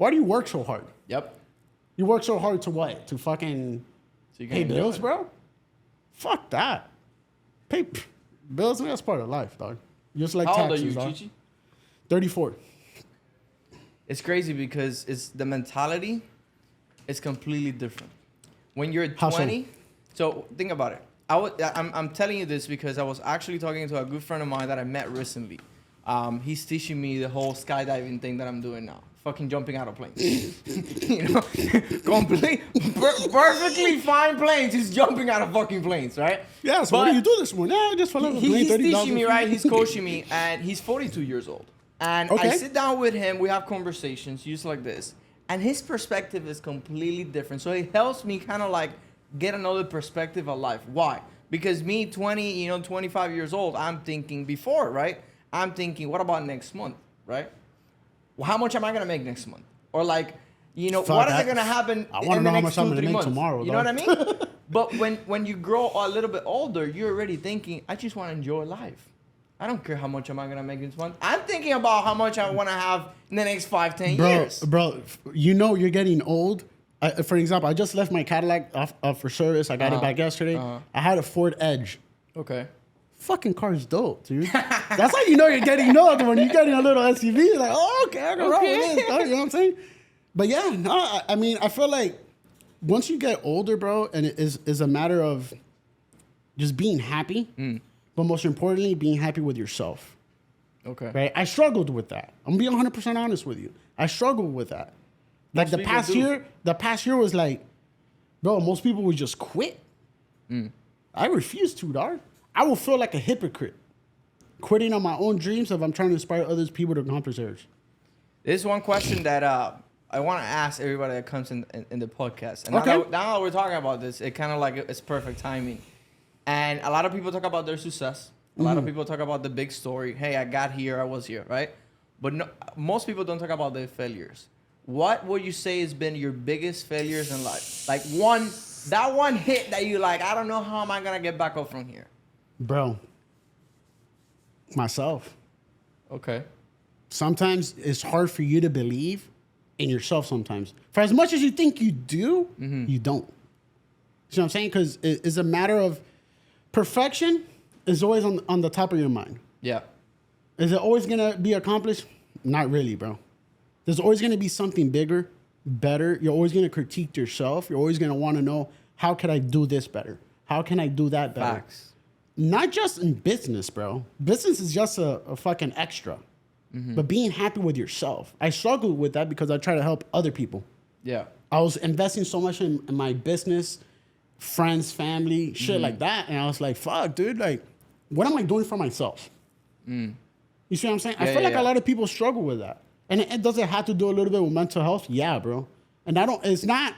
Why do you work so hard? Yep. You work so hard to what? To fucking pay bills, bro? Fuck that. Pay bills, man, that's part of life, dog. Just like How taxes, old are you, Chichi? 34. It's crazy because it's the mentality is completely different. When you're 20, so think about it. I'm telling you this because I was actually talking to a good friend of mine that I met recently. He's teaching me the whole skydiving thing that I'm doing now. Fucking jumping out of planes. You know? Perfectly fine planes. He's jumping out of fucking planes, right? Yeah, so what do you do this morning? I just fell out of a plane, He's 30,000 teaching me, right? He's coaching me, and he's 42 years old. And I sit down with him. We have conversations just like this. And his perspective is completely different. So it helps me kind of like get another perspective of life. Why? Because me, 25 years old, I'm thinking before, right? I'm thinking, what about next month, right? Well, how much am I going to make next month? Or like, what is going to happen in the next 2-3 months? Tomorrow, you know what I mean? But when you grow a little bit older, you're already thinking, I just want to enjoy life. I don't care how much am I going to make this month. I'm thinking about how much I want to have in the next 5-10 years. Bro, you're getting old. For example, I just left my Cadillac off for service. I got it back yesterday. I had a Ford Edge. Okay. Fucking car's dope, dude. That's how you know you're getting old when you're getting a little SUV. You're like, oh, okay, I can roll with this. You know what I'm saying? But yeah, no, I mean, I feel like once you get older, bro, and it is a matter of just being happy, but most importantly, being happy with yourself. Okay. Right? I struggled with that. I'm being 100% honest with you. I struggled with that. Like the past year was like, bro, most people would just quit. I refuse to, dog. I will feel like a hypocrite quitting on my own dreams if I'm trying to inspire other people to accomplish theirs. There's one question that I want to ask everybody that comes in the podcast. And now that we're talking about this, it kind of like it's perfect timing. And a lot of people talk about their success. A lot of people talk about the big story. Hey, I got here, I was here, right? But most people don't talk about their failures. What would you say has been your biggest failures in life? Like that one hit that you like, I don't know how am I going to get back up from here? Bro, myself. Okay. Sometimes it's hard for you to believe in yourself sometimes. For as much as you think you do, you don't. You know what I'm saying? Because it's a matter of perfection is always on the top of your mind. Yeah. Is it always going to be accomplished? Not really, bro. There's always going to be something bigger, better. You're always going to critique yourself. You're always going to want to know, how can I do this better? How can I do that better? Facts. Not just in business, bro. Business is just a fucking extra. But being happy with yourself. I struggled with that because I try to help other people. Yeah. I was investing so much in my business, friends, family, shit like that. And I was like, fuck, dude, like, what am I doing for myself? You see what I'm saying? I feel like a lot of people struggle with that. And it doesn't have to do a little bit with mental health. Yeah, bro. And it's not,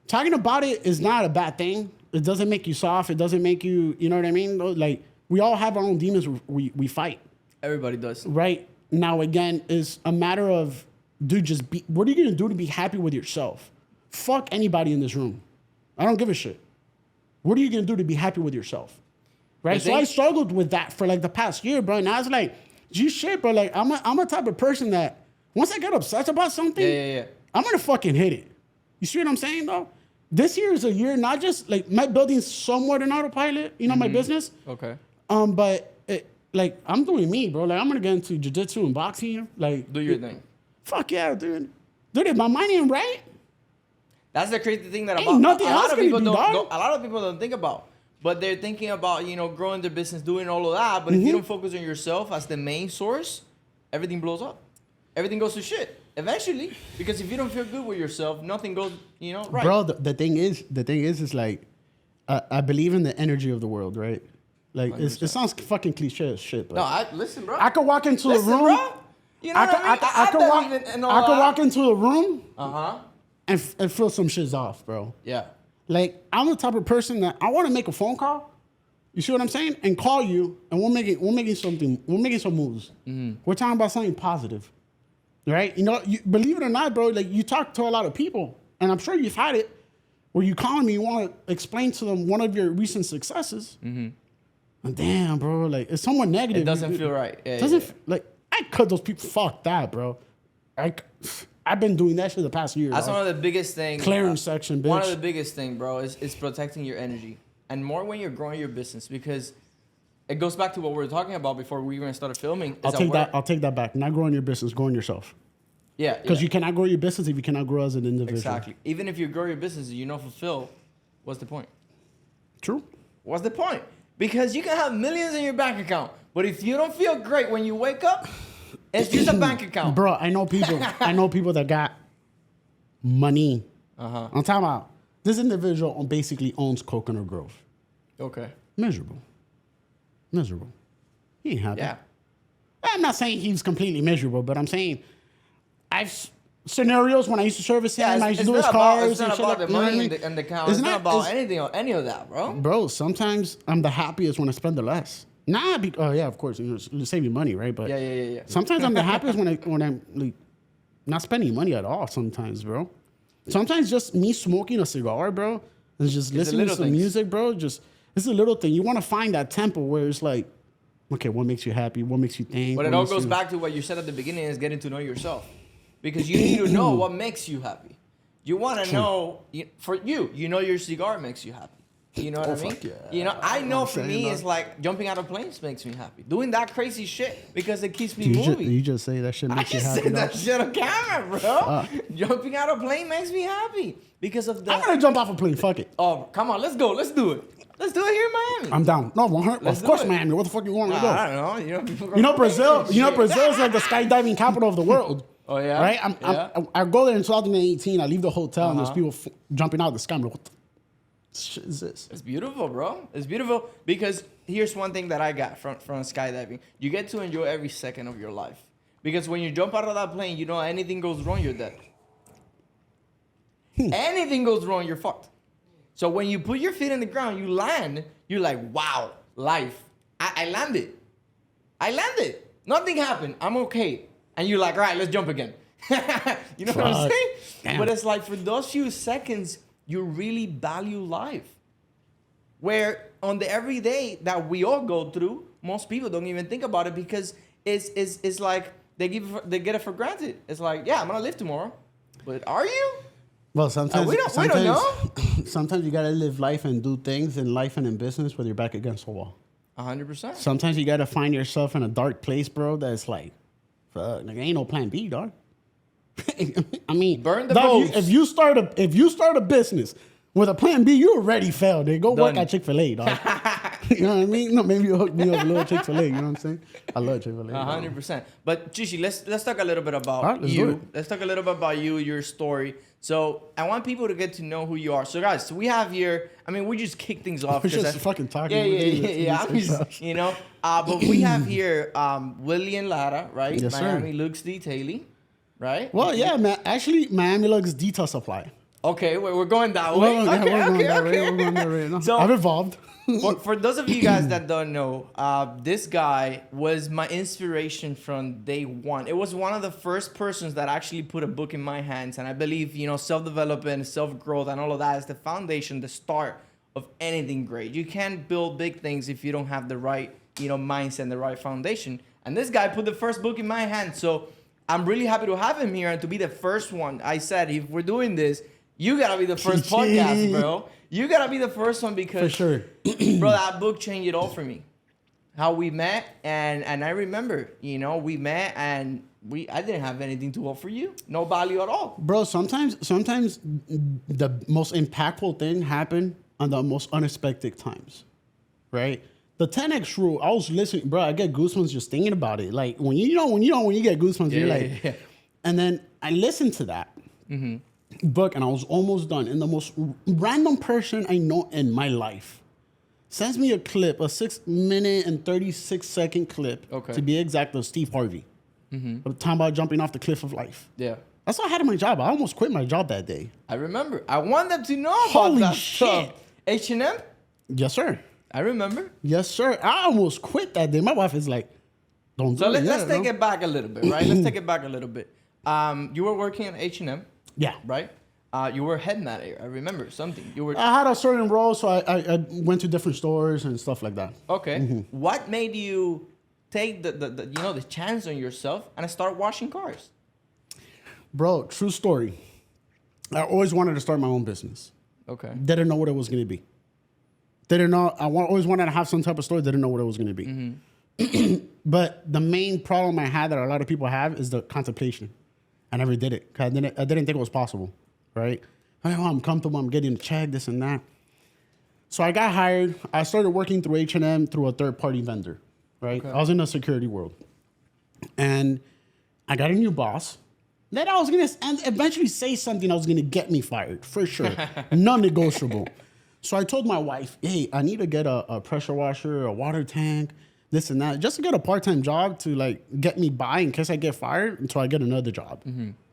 talking about it is not a bad thing. It doesn't make you soft. It doesn't make you, you know what I mean? Like, we all have our own demons we fight. Everybody does. Right? Now, again, it's a matter of, dude, what are you going to do to be happy with yourself? Fuck anybody in this room. I don't give a shit. What are you going to do to be happy with yourself? Right? So I struggled with that for like the past year, bro. And I was like, gee, shit, bro. Like, I'm a type of person that once I get obsessed about something, I'm going to fucking hit it. You see what I'm saying, though? This year is a year, not just like my building's somewhat an autopilot, my business. Okay. But like, I'm doing me, bro. Like, I'm going to get into jiu-jitsu and boxing. Like, do your thing. Fuck yeah, dude. Dude, if my mind ain't right, that's the crazy thing that a lot of people don't think about. But they're thinking about, growing their business, doing all of that. But if you don't focus on yourself as the main source, everything blows up. Everything goes to shit eventually. Because if you don't feel good with yourself, nothing goes, right. Bro, the thing is like, I believe in the energy of the world, right? Like, it sounds fucking cliche as shit. But no, listen, bro. I could walk into a room. Bro. You know I could walk into a room. And feel some shit's off, bro. Yeah. Like, I'm the type of person that I want to make a phone call. You see what I'm saying? And call you, and we're making some moves. We're talking about something positive, right? You believe it or not, bro. Like, you talk to a lot of people, and I'm sure you've had it where you call me, you want to explain to them one of your recent successes. And damn, bro, like, it's somewhat negative. It doesn't feel right. Like, I cut those people. Fuck that, bro. I I've been doing that shit the past year. That's one of the biggest things. Clearance section, bitch. One of the biggest thing, bro, is protecting your energy. And more when you're growing your business, because it goes back to what we were talking about before we even started filming. I'll take that back. Not growing your business, growing yourself. Yeah. Because you cannot grow your business if you cannot grow as an individual. Exactly. Even if you grow your business, you're not fulfilled, what's the point? True. What's the point? Because you can have millions in your bank account, but if you don't feel great when you wake up, it's just a bank account. Bro, I know people that got money. Uh-huh. I'm talking about this individual basically owns Coconut Grove. Okay. Miserable. He ain't happy. Yeah. I'm not saying he's completely miserable, but I'm saying scenarios when I used to service him, I used to do his cars. It's not about the money in the account. It's not about any of that, bro. Bro, sometimes I'm the happiest when I spend the less. Yeah, of course, you save me money, right? But yeah. Sometimes I'm the happiest when I'm like not spending money at all. Sometimes, bro. Sometimes just me smoking a cigar, bro, and just listening to some music, bro. It's a little thing. You want to find that tempo where it's like, okay, what makes you happy? What makes you think? But it all goes back to what you said at the beginning: is getting to know yourself, because you need to know what makes you happy. You want to know your cigar makes you happy. You know what I mean? Yeah. I know for me, it's like jumping out of planes makes me happy. Doing that crazy shit because it keeps me moving. You just say that shit makes you happy. I just said that shit on camera, bro. Jumping out of a plane makes me happy because of the. I'm gonna jump off a plane. Fuck it. Oh, come on, let's go. Let's do it. Let's do it here in Miami. I'm down. No, 100. Of course, Miami. What the fuck you want to go? I don't know. You know Brazil. Brazil is like the skydiving capital of the world. Oh yeah. Right. I go there in 2018. I leave the hotel and there's people jumping out of the sky. I'm like, what the shit is this? It's beautiful, bro. It's beautiful because here's one thing that I got from skydiving. You get to enjoy every second of your life. Because when you jump out of that plane, you know anything goes wrong, you're dead. Anything goes wrong, you're fucked. So when you put your feet in the ground, you land, you're like, wow, life. I landed. Nothing happened. I'm okay. And you're like, all right, let's jump again. You know what I'm saying? Damn. But it's like for those few seconds, you really value life. Where on the everyday that we all go through, most people don't even think about it because it's like they get it for granted. It's like, yeah, I'm gonna live tomorrow. But are you? Well, sometimes we don't know. Sometimes you gotta live life and do things in life and in business with your back against the wall. 100%. Sometimes you gotta find yourself in a dark place, bro. That's like, fuck, like, ain't no plan B, dog. I mean, burn the boats. If you start a business with a plan B, you already failed. They go work at Chick-fil-A, dog. You know what I mean? No, maybe you hook me up a little Chick-fil-A. You know what I'm saying? I love Chick-fil-A. 100%. But Chichi, let's talk a little bit about you. Let's talk a little bit about you, your story. So I want people to get to know who you are. So guys, we have here. I mean, we just kick things off. We're just fucking talking. Yeah. But we have here William Lara, right? Yes, Miami sir. Looks Detailing, right? Well, yeah, man. Actually, Miami Looks Detail Supply. Okay, we're going that way. Okay. So I've evolved. For those of you guys that don't know, this guy was my inspiration from day one. It was one of the first persons that actually put a book in my hands. And I believe, self-development, self-growth, and all of that is the foundation, the start of anything great. You can't build big things if you don't have the right, mindset and the right foundation. And this guy put the first book in my hand. So I'm really happy to have him here and to be the first one. I said, if we're doing this, you gotta be the first podcast, bro. You gotta be the first one because, for sure, bro, that book changed it all for me. How we met, and I remember, we met and I didn't have anything to offer you, no value at all, bro. Sometimes the most impactful thing happened on the most unexpected times, right? The 10X rule. I was listening, bro. I get goosebumps just thinking about it. Like when you get goosebumps, you're like, yeah. And then I listened to that. Book and I was almost done, and the most random person I know in my life sends me a clip, a 6-minute and 36-second clip, to be exact, of Steve Harvey. Talking about jumping off the cliff of life. Yeah, that's what I had in my job. I almost quit my job that day. I remember. I want them to know about that shit. H&M? Yes, sir. I remember. Yes, sir. I almost quit that day. My wife is like, "Don't do it." So let's take it back a little bit, right? Let's take it back a little bit. You were working at H&M. Yeah. Right? You were head manager. I remember something. I had a certain role, so I went to different stores and stuff like that. Okay. What made you take the chance on yourself and start washing cars? Bro, true story. I always wanted to start my own business. Okay. Didn't know what it was going to be. Didn't know. Always wanted to have some type of store. Didn't know what it was going to be. But the main problem I had that a lot of people have is the contemplation. I never did it. 'Cause I didn't think it was possible, right? I'm comfortable. I'm getting a check, this and that. So I got hired. I started working through H&M through a third-party vendor, right? Okay. I was in the security world. And I got a new boss. That I was going to eventually say something that was going to get me fired, for sure. Non-negotiable. So I told my wife, hey, I need to get a pressure washer, a water tank, this and that, just to get a part-time job to like get me by in case I get fired until I get another job.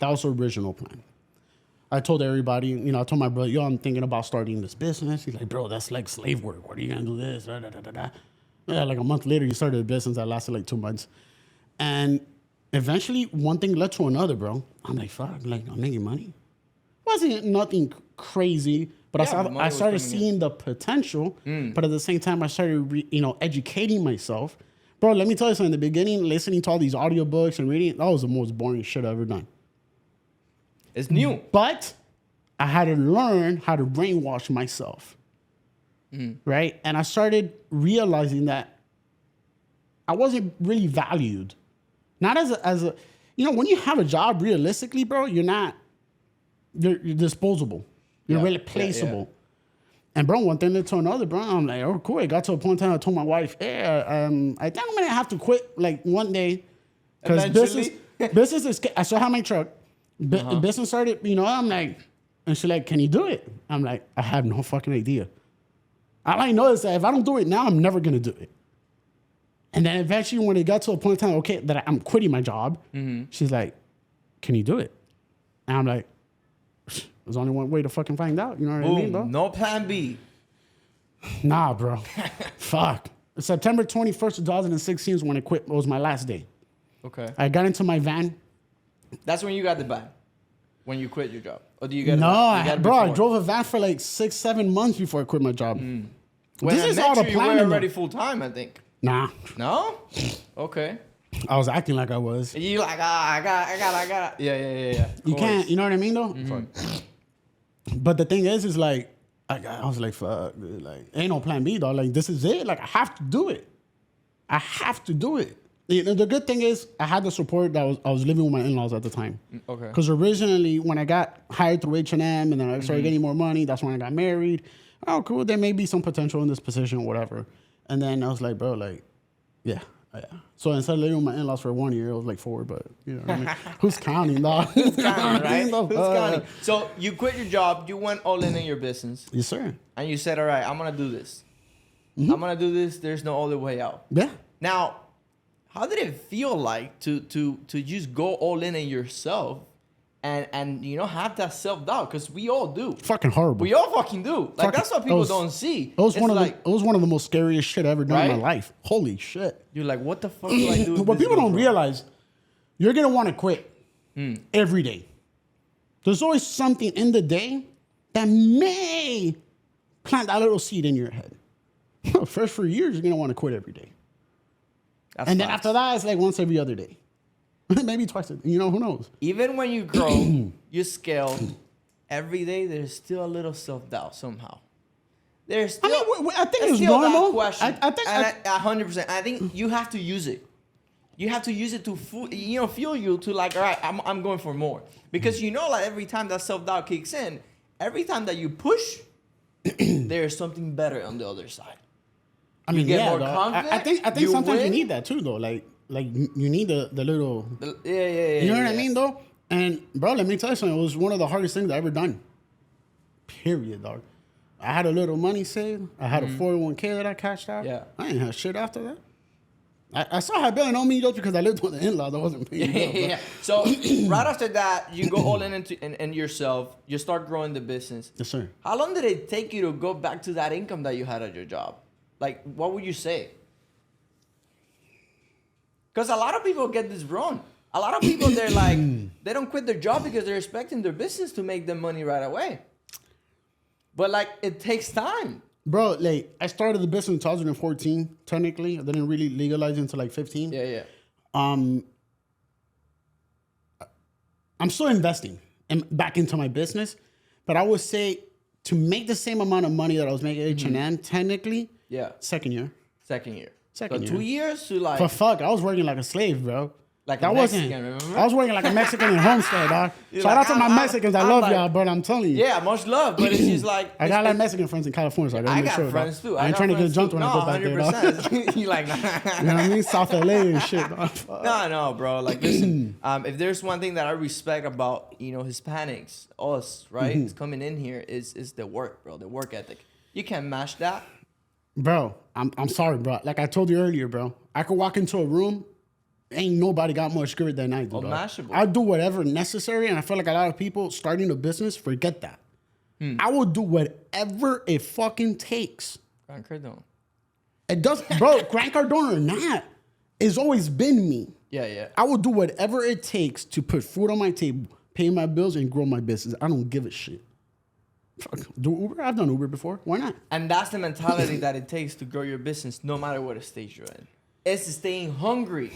That was the original plan. I told everybody, you know, I told my brother, yo, I'm thinking about starting this business. He's like, bro, that's like slave work. What are you going to do this? Da, da, da, da, da. Yeah, like a month later, he started a business that lasted like 2 months. And eventually, one thing led to another, bro. I'm like, fuck, like, I'm making money. Wasn't nothing crazy, but I started seeing the potential. But at the same time, I started, educating myself. Bro, let me tell you something. In the beginning, listening to all these audiobooks and reading, that was the most boring shit I've ever done. It's new. But I had to learn how to brainwash myself. Right? And I started realizing that I wasn't really valued. Not as a, when you have a job, realistically, bro, you're disposable. You're really placeable. Yeah. And bro, one thing led to another, bro. I'm like, oh, cool. It got to a point in time I told my wife, hey, I think I'm going to have to quit like one day. Because business is, I still have my truck. Business started, I'm like, and she's like, can you do it? I'm like, I have no fucking idea. All I know is that if I don't do it now, I'm never going to do it. And then eventually when it got to a point in time, okay, that I'm quitting my job, she's like, can you do it? And I'm like, there's only one way to fucking find out. You know what I mean, bro? No plan B. Nah, bro. Fuck. September 21st, 2016 is when I quit. It was my last day. Okay. I got into my van. That's when you got the van? When you quit your job? Or do you get No, I drove a van for like 6-7 months before I quit my job. When this is all the plan. You were already full-time, I think. Nah. No? Okay. I was acting like I was. You like, I got. Yeah. You can't, you know what I mean, though? But the thing is like, I was like, fuck, dude, like, ain't no plan B, dog. Like, this is it. Like, I have to do it. The good thing is, I had the support that I was living with my in-laws at the time. Okay. Because originally, when I got hired through H&M and then I started getting more money, that's when I got married. Oh, cool. There may be some potential in this position or whatever. And then I was like, bro, like, yeah. So instead of living with my in-laws for 1 year, it was like 4, but you know what I mean? Who's counting, dog? Who's counting, right? Who's counting? So you quit your job, you went all in your business. Yes, sir. And you said, all right, I'm going to do this. I'm going to do this. There's no other way out. Yeah. Now, how did it feel like to just go all in yourself and have that self-doubt? Because we all do. Fucking horrible. We all fucking do. Like, that's what people don't see. It was one of the most scariest shit I ever done in my life. Holy shit. You're like, what the fuck do I do? What people don't realize, you're going to want to quit every day. There's always something in the day that may plant that little seed in your head. First for years, you're going to want to quit every day. Then after that, it's like once every other day. Maybe twice a day. Who knows? Even when you grow, you scale, every day there's still a little self-doubt somehow. There's still, I think it's normal. Question. I think 100%. I think you have to use it. You have to use it to fuel you to like, all right, I'm going for more. Because like every time that self-doubt kicks in, every time that you push, there's something better on the other side. I mean, you get more confident. I think sometimes you need that too, though. Like you need the little. Yeah. You know what I mean, though. And bro, let me tell you something. It was one of the hardest things I ever done. Period, dog. I had a little money saved. I had a 401k that I cashed out. Yeah. I ain't had shit after that. I still had billing on me just because I lived with the in-laws. I wasn't paying bills. Yeah. So right after that, you go all in yourself. You start growing the business. Yes, sir. How long did it take you to go back to that income that you had at your job? Like, what would you say? Because a lot of people get this wrong. A lot of people, they're like, they don't quit their job because they're expecting their business to make them money right away. But like, it takes time. Bro, like, I started the business in 2014, technically. I didn't really legalize it until like 15. Yeah. I'm still investing back into my business, but I would say to make the same amount of money that I was making at H&M, technically, second year. Second year. Second year. 2 years to like. For fuck, I was working like a slave, bro. Like a Mexican, remember? I was working like a Mexican in Homestead, dog. Shout out to my Mexicans. I love y'all, but I'm telling you. Yeah, much love, but it's just like... I got a lot of Mexican friends in California, so I gotta make sure. I got friends, too. I ain't trying to get jumped when I go back there, dog. You like... You know what I mean? South LA and shit, dog. No, bro. Like, listen, if there's one thing that I respect about, Hispanics, us, right? It's coming in here is the work, bro. The work ethic. You can't match that. Bro, I'm sorry, bro. Like I told you earlier, bro. I could walk into a room... Ain't nobody got more spirit than I do. I do whatever necessary, and I feel like a lot of people starting a business forget that. I will do whatever it fucking takes. Grant Cardone. It does, bro. Grant Cardone or not, it's always been me. Yeah. I will do whatever it takes to put food on my table, pay my bills, and grow my business. I don't give a shit. Fuck, do Uber? I've done Uber before. Why not? And that's the mentality that it takes to grow your business, no matter what stage you're in. It's staying hungry.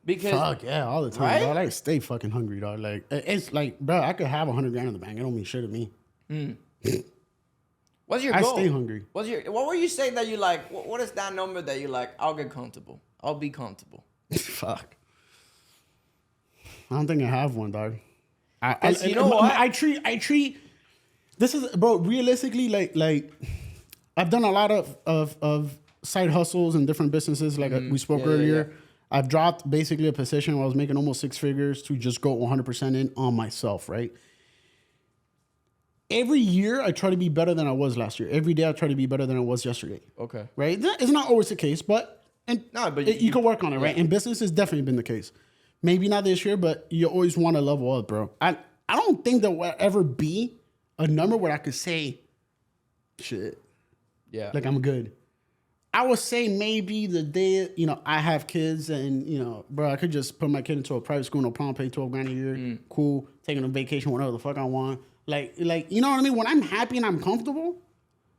Because fuck yeah, all the time, right? dog. I stay fucking hungry, dog. Like it's like, bro, I could have $100 grand in the bank. It don't mean shit to me. What's your goal? I stay hungry. What were you saying that you like? What is that number that you like? I'll get comfortable. I'll be comfortable. Fuck. I don't think I have one, dog. You know what? I treat. This is, bro. Realistically, like, I've done a lot of side hustles and different businesses. Like we spoke earlier. Yeah. I've dropped basically a position where I was making almost 6 figures to just go 100% in on myself, right? Every year, I try to be better than I was last year. Every day, I try to be better than I was yesterday. Okay. Right? It's not always the case, but you can work on it, right? And business has definitely been the case. Maybe not this year, but you always want to level up, bro. I don't think there will ever be a number where I could say, shit. Yeah. Like, I'm good. I would say maybe the day, I have kids and, bro, I could just put my kid into a private school, no problem, pay 12 grand a year. Cool. Taking a vacation, whatever the fuck I want. Like, you know what I mean? When I'm happy and I'm comfortable,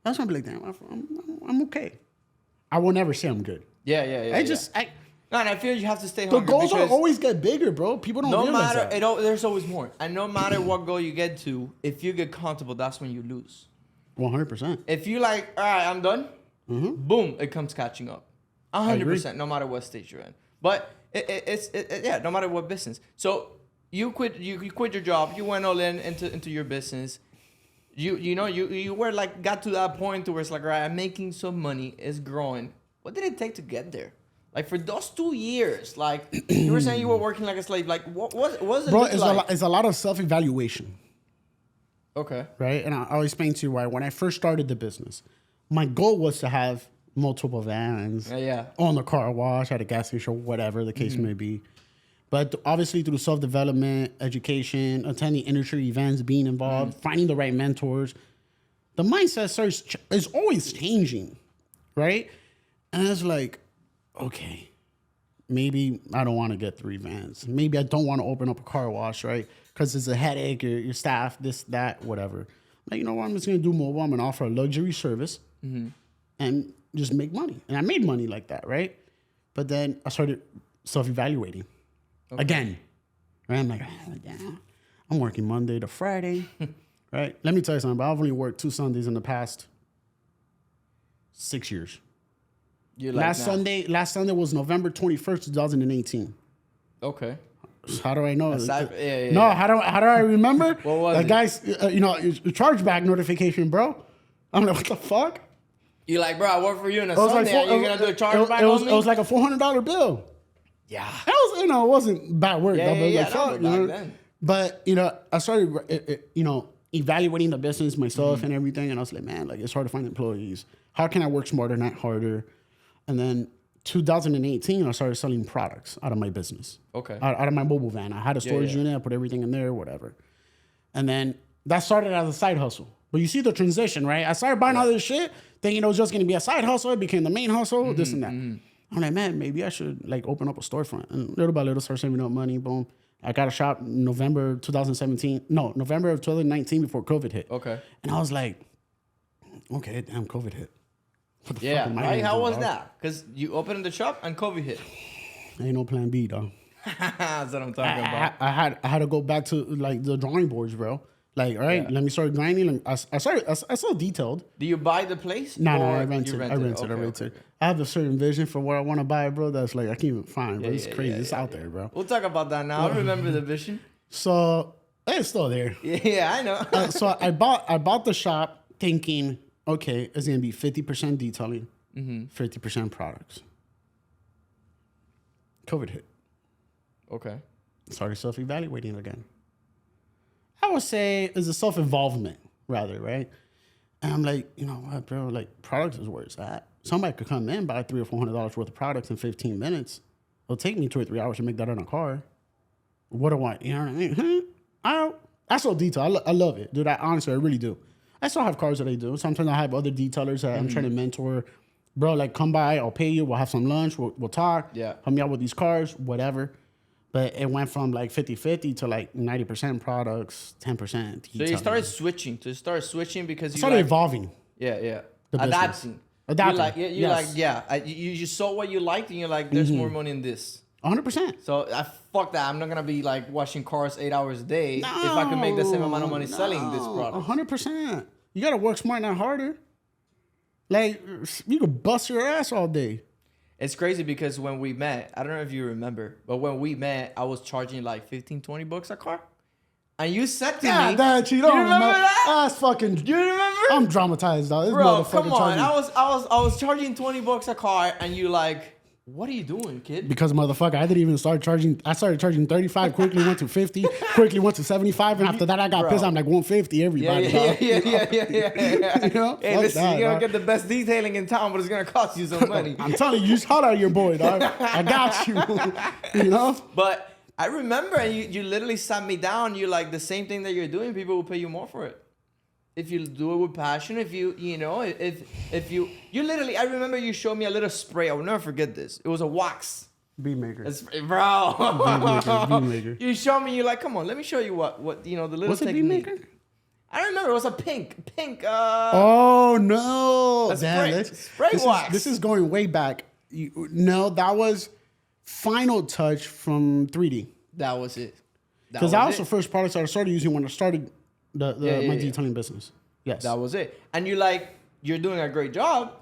that's when I'm like, damn, I'm okay. I will never say I'm good. Yeah. And I feel you have to stay hungry. The goals will always get bigger, bro. People don't realize that. There's always more. And no matter what goal you get to, if you get comfortable, that's when you lose. 100%. If you like, all right, I'm done. Boom, it comes catching up. 100%, no matter what stage you're in. But it's no matter what business. So you quit your job. You went all into your business. You were like got to that point where it's like, all right, I'm making some money. It's growing. What did it take to get there? Like for those 2 years, like you were saying you were working like a slave. Like what was it? Bro, like? It's a lot of self-evaluation. Okay. Right, and I'll explain to you why. When I first started the business, my goal was to have multiple vans on the car wash, at a gas station, whatever the case may be. But obviously through self-development, education, attending industry events, being involved, finding the right mentors, the mindset is always changing, right? And it's like, okay, maybe I don't want to get 3 vans. Maybe I don't want to open up a car wash, right? Because it's a headache, your staff, this, that, whatever. Like, you know what? I'm just going to do mobile. I'm going to offer a luxury service and just make money. And I made money like that, right? But then I started self-evaluating again. Right? I'm like, I'm working Monday to Friday, right? Let me tell you something. But I've only worked 2 Sundays in the past 6 years. Last Sunday was November 21st, 2018. Okay. How do I know? No, how do I remember? What was it? Guy's, chargeback notification, bro. I'm like, what the fuck? You're like, bro, I work for you on a Sunday. Are you going to do a chargeback on me? It was like a $400 bill. Yeah. That was, it wasn't bad work. Then. But, I started, evaluating the business myself and everything. And I was like, man, like, it's hard to find employees. How can I work smarter, not harder? And then 2018, I started selling products out of my business. Okay. Out of my mobile van. I had a storage unit. I put everything in there, whatever. And then that started as a side hustle. But you see the transition, right? I started buying all this shit, thinking it was just going to be a side hustle. It became the main hustle, this and that. I'm like, man, maybe I should like open up a storefront. And little by little, start saving up money. Boom. I got a shop November of 2019 before COVID hit. Okay. And I was like, okay, damn, COVID hit. What the fuck am I right? gonna How do, was dog? that? Because you opened the shop and COVID hit. Ain't no plan B, dog. That's what I'm talking about. I had to go back to like the drawing boards, bro. Like, all right, let me start grinding. I still detailed. Do you buy the place? No, or I rented. I rented. Okay. I have a certain vision for what I want to buy, bro. That's like I can't even find, bro. It's crazy. It's out there, bro. We'll talk about that now. I remember the vision. So it's still there. Yeah, I know. So I bought the shop thinking, okay, it's gonna be 50% detailing, 50% products. COVID hit. Okay. Started self-evaluating again. I would say it's a self-involvement rather, right? And I'm like, you know what, bro? Like, products is where it's at. Somebody could come in, buy $300 or $400 worth of products in 15 minutes. It'll take me 2 or 3 hours to make that in a car. What do I, you know what I mean? I still detail. I love it, dude. Honestly, I really do. I still have cars that I do. Sometimes I have other detailers that I'm trying to mentor. Bro, like, come by, I'll pay you. We'll have some lunch. We'll talk. Yeah. Help me out with these cars, whatever. But it went from like 50-50 to like 90% products, 10% detailing. So you started switching. Because you started evolving. Yeah. Adapting. You saw what you liked and you're like, there's more money in this. 100%. So fuck that. I'm not gonna be like washing cars 8 hours a day if I can make the same amount of money selling this product. 100%. You gotta work smart, not harder. Like, you could bust your ass all day. It's crazy because when we met, I don't know if you remember, but when we met, I was charging like $15-20 a car. And you said to me, that you don't remember that? That's fucking. Do you remember? I'm dramatized, dog. This Bro, motherfucker come on. charging. I was charging $20 a car and you like, what are you doing, kid? Because motherfucker, I didn't even start charging. I started charging 35, quickly went to 50, quickly went to 75, and after that I got pissed. I'm like 150, everybody. Yeah. You know? Hey, listen, you're gonna get the best detailing in town, but it's gonna cost you some money. I'm telling you, just holler at your boy, dog. I got you. You know? But I remember, and you literally sat me down. You're like, the same thing that you're doing, people will pay you more for it. If you do it with passion, if you literally, I remember you showed me a little spray. I will never forget this. It was a wax. Beat maker. Bro. Beat maker. You showed me, you're like, come on, let me show you what the little What's technique. a beat maker? I don't remember. It was a pink. Oh, no. A spray this wax. This is going way back. No, that was Final Touch from 3D. That was it. Because that was the first product I started using when I started my detailing business. Yes. That was it. And you're doing a great job,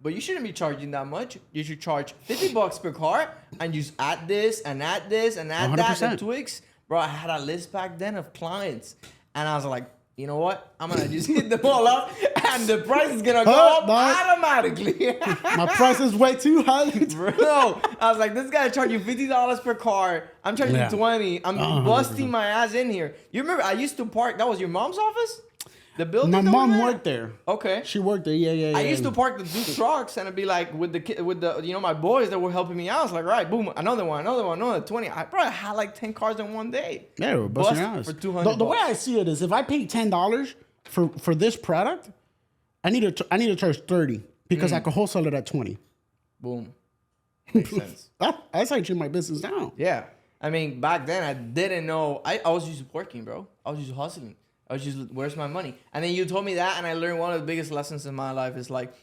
but you shouldn't be charging that much. You should charge $50 per car and just add this and add this and add 100%. that and tweaks. Bro, I had a list back then of clients. And I was like, you know what? I'm going to just hit them all up and the price is going to go up automatically. My price is way too high. Bro, I was like, this guy charging $50 per car. I'm charging $20. I'm busting my ass in here. You remember I used to park, that was your mom's office? The building. My mom worked there. Okay. She worked there. Yeah. I used to park the two trucks and it'd be like with the my boys that were helping me out. I was like, all right, boom, another 20. I probably had like 10 cars in one day. Yeah, we're busting your ass. For $200. The way I see it is, if I pay $10 for this product, I need to charge $30 because I could wholesale it at $20. Boom. Makes sense. That's actually my business now. Yeah. I mean, back then I didn't know. I was just working, bro. I was just hustling. I was just, where's my money? And then you told me that, and I learned one of the biggest lessons in my life is like,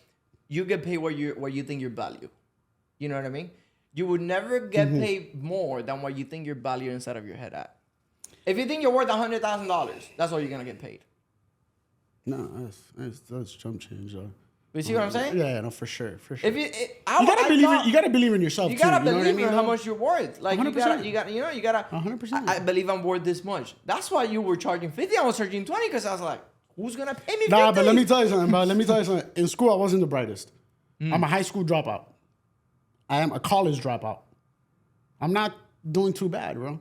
you get paid what you think your value. You know what I mean? You would never get paid more than what you think your value inside of your head at. If you think you're worth $100,000, that's all you're gonna get paid. No, that's chump change, though. You see what I'm saying? Yeah, no, for sure. You gotta believe in yourself. You gotta too, believe you know what I mean, in how much you're worth. Like 100%. you gotta. 100%. I believe I'm worth this much. That's why you were charging 50. I was charging 20 because I was like, who's gonna pay me 50? Nah, but let me tell you something, bro. In school, I wasn't the brightest. I'm a high school dropout. I am a college dropout. I'm not doing too bad, bro.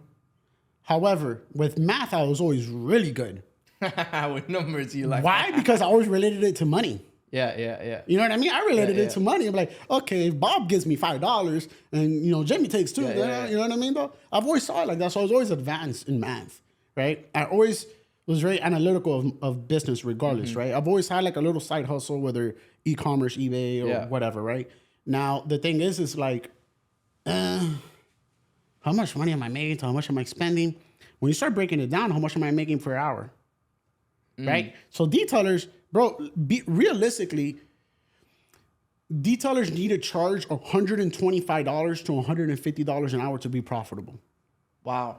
However, with math, I was always really good. With numbers, you like. Why? Because I always related it to money. Yeah. You know what I mean? I related it to money. I'm like, okay, if Bob gives me $5 and, Jimmy takes $2, you know what I mean, though? I've always saw it like that. So I was always advanced in math, right? I always was very analytical of business regardless, right? I've always had like a little side hustle, whether e-commerce, eBay, or whatever, right? Now, the thing is like, how much money am I making? How much am I spending? When you start breaking it down, how much am I making per hour? Right? So detailers, bro, realistically, detailers need to charge $125 to $150 an hour to be profitable. Wow.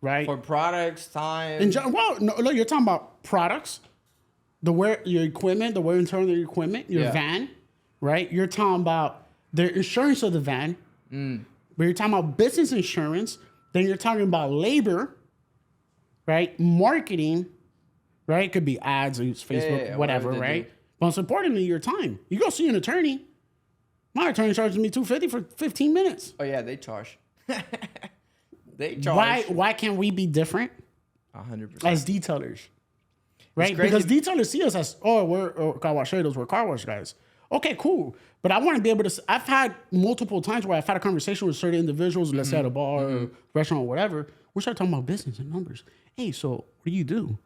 right? For products, time. Well, no, you're talking about products, your equipment, the wear and tear on your equipment, your van, right? You're talking about the insurance of the van. But you're talking about business insurance. Then you're talking about labor, right? Marketing, right? It could be ads or Facebook, whatever, right? But most importantly, your time. You go see an attorney. My attorney charges me $250 for 15 minutes. Oh yeah, they charge. They charge. Why can't we be different? 100%. As detailers, right? Because detailers see us as, we're car wash traders, we're car wash guys. Okay, cool. But I want to be able to. I've had multiple times where I've had a conversation with certain individuals, let's say at a bar, or restaurant, or whatever. We start talking about business and numbers. Hey, so what do you do?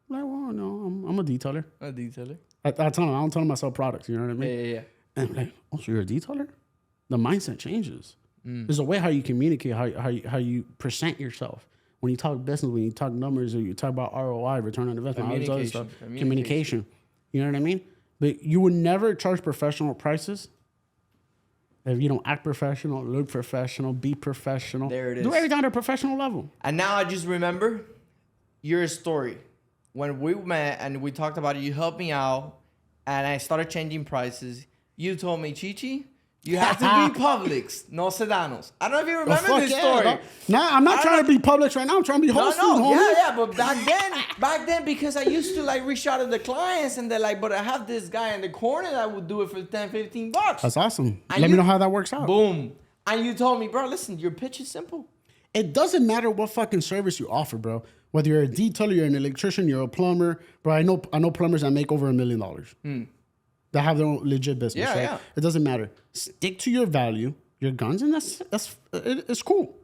I'm like, well, no, I'm a detailer. A detailer. I tell them, I don't tell them I sell products. You know what I mean? Yeah. And I'm like, oh, so you're a detailer? The mindset changes. There's a way how you communicate, how you present yourself. When you talk business, when you talk numbers, or you talk about ROI, return on investment, all this other stuff. Communication. You know what I mean? But you would never charge professional prices if you don't act professional, look professional, be professional. There it is. Do everything at a professional level. And now I just remember your story. When we met and we talked about it, you helped me out and I started changing prices. You told me, Chichi, you have to be Publix, no Sedanos. I don't know if you remember this story. Nah, I'm not trying to be Publix right now. I'm trying to be Whole Foods, homie. Yeah, but back then, because I used to like reach out to the clients and they're like, but I have this guy in the corner that would do it for $10, $15. That's awesome. Let me know how that works out. Boom. And you told me, bro, listen, your pitch is simple. It doesn't matter what fucking service you offer, bro. Whether you're a detailer, you're an electrician, you're a plumber, bro. I know plumbers that make over $1 million. That have their own legit business, right? Yeah. It doesn't matter. Stick to your value, your guns, and it's cool.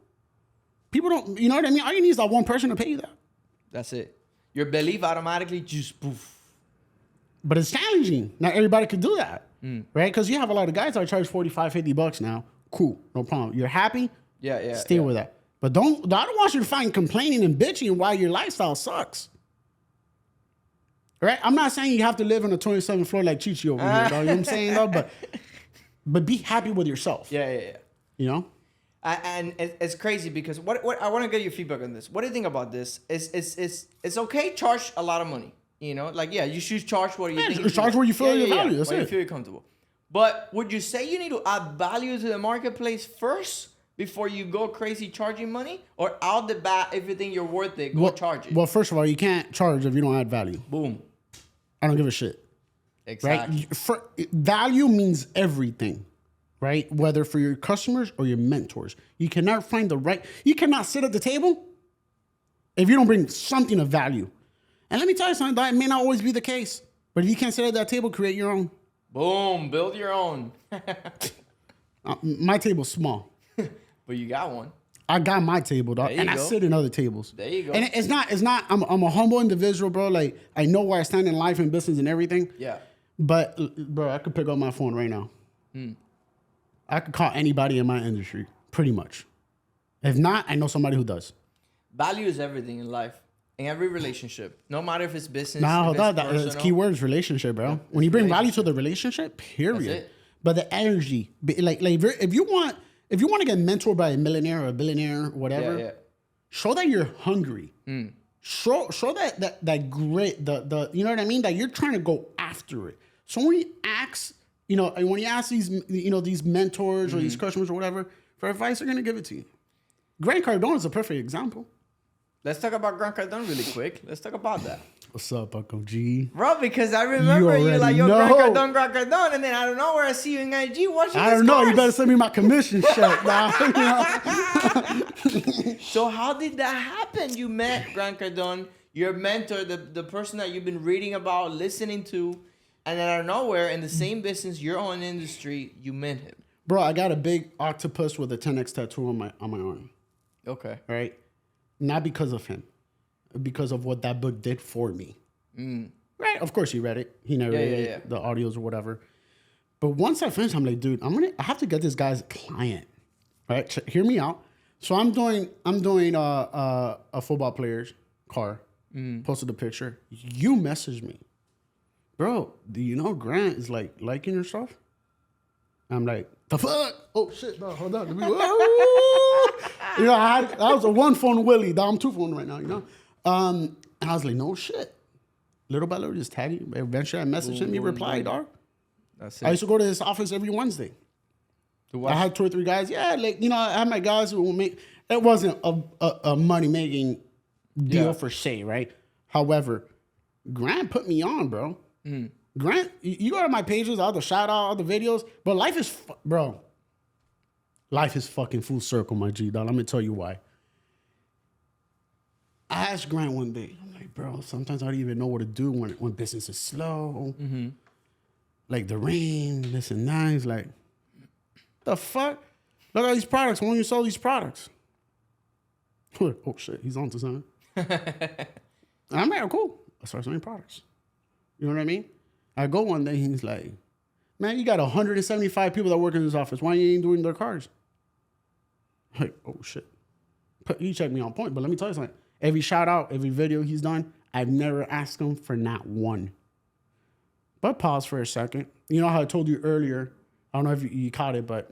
People don't, you know what I mean? All you need is that one person to pay you that. That's it. Your belief automatically just poof. But it's challenging. Not everybody could do that, right? Because you have a lot of guys that charge $45, $50 now. Cool, no problem. You're happy? Yeah. Stay with that. But I don't want you to find complaining and bitching why your lifestyle sucks. Right? I'm not saying you have to live on a 27th floor like Chichi over here, dog. You know what I'm saying, though? But be happy with yourself. Yeah. You know? And it's crazy because what I want to get your feedback on this. What do you think about this? It's okay charge a lot of money. You know? Like, yeah, you should charge what you think. Charge where you feel your value. That's where it. you feel you're comfortable. But would you say you need to add value to the marketplace first before you go crazy charging money? Or out the bat, if you think you're worth it, charge it? Well, first of all, you can't charge if you don't add value. Boom. I don't give a shit. Exactly. Right? Value means everything, right? Whether for your customers or your mentors. You cannot you cannot sit at the table if you don't bring something of value. And let me tell you something, that may not always be the case. But if you can't sit at that table, create your own. Boom, build your own. My table's small. But you got one. I got my table, dog, and I sit in other tables. There you go. And it's not. I'm a humble individual, bro. Like, I know where I stand in life and business and everything. Yeah. But, bro, I could pick up my phone right now. I could call anybody in my industry, pretty much. If not, I know somebody who does. Value is everything in life, in every relationship, no matter if it's business. No, it's keywords, relationship, bro. Yeah, when you bring value to the relationship, period. That's it. But the energy, like if you want to get mentored by a millionaire or a billionaire, or whatever, show that you're hungry. Show that grit, the you know what I mean? That you're trying to go after it. So when you ask, when you ask these, these mentors or these customers or whatever for advice, they're gonna give it to you. Grant Cardone is a perfect example. Let's talk about Grant Cardone really quick. Let's talk about that. What's up, Uncle G? Bro, because I remember you like, yo, Grant Cardone, and then I don't know where I see you in IG watching I don't know. You better send me my commission check, now. So how did that happen? You met Grant Cardone, your mentor, the person that you've been reading about, listening to, and then out of nowhere, in the same business, your own industry, you met him. Bro, I got a big octopus with a 10X tattoo on my arm. Okay. Right? Not because of him. Because of what that book did for me. Right? Of course he read it. He narrated the audios or whatever. But once I finished, I'm like, dude, I have to get this guy's client. Right? Hear me out. So I'm doing a football player's car. Posted a picture. You messaged me. Bro, do you know Grant is like liking your stuff? I'm like, The fuck? Oh shit, no, hold on. Let me, you know, I was a one phone Willie. Now I'm two phone right now, you know? And I was like, no shit. Little by little, just tag him. Eventually I messaged him, he replied, dog. That's it. I used to go to his office every Wednesday. I had 2 or 3 guys. Yeah, like, you know, I had my guys who would make, it wasn't a money-making deal for se, right? However, Grant put me on, bro. Grant, you go to my pages, all the shout out, all the videos, but life is, bro, life is fucking full circle, my G, dog. Let me tell you why. I asked Grant one day, I'm like, bro, sometimes I don't even know what to do when business is slow. Like the rain, this and that. He's like, the fuck? Look at these products. Why don't you sell these products? Oh shit, he's on to something. And I'm like, oh, cool. I start selling products. You know what I mean? I go one day, he's like, man, you got 175 people that work in this office. Why you ain't doing their cars? I'm like, oh shit. He checked me on point, but let me tell you something. Every shout out, every video he's done, I've never asked him for not one. But pause for a second. You know how I told you earlier, I don't know if you caught it, but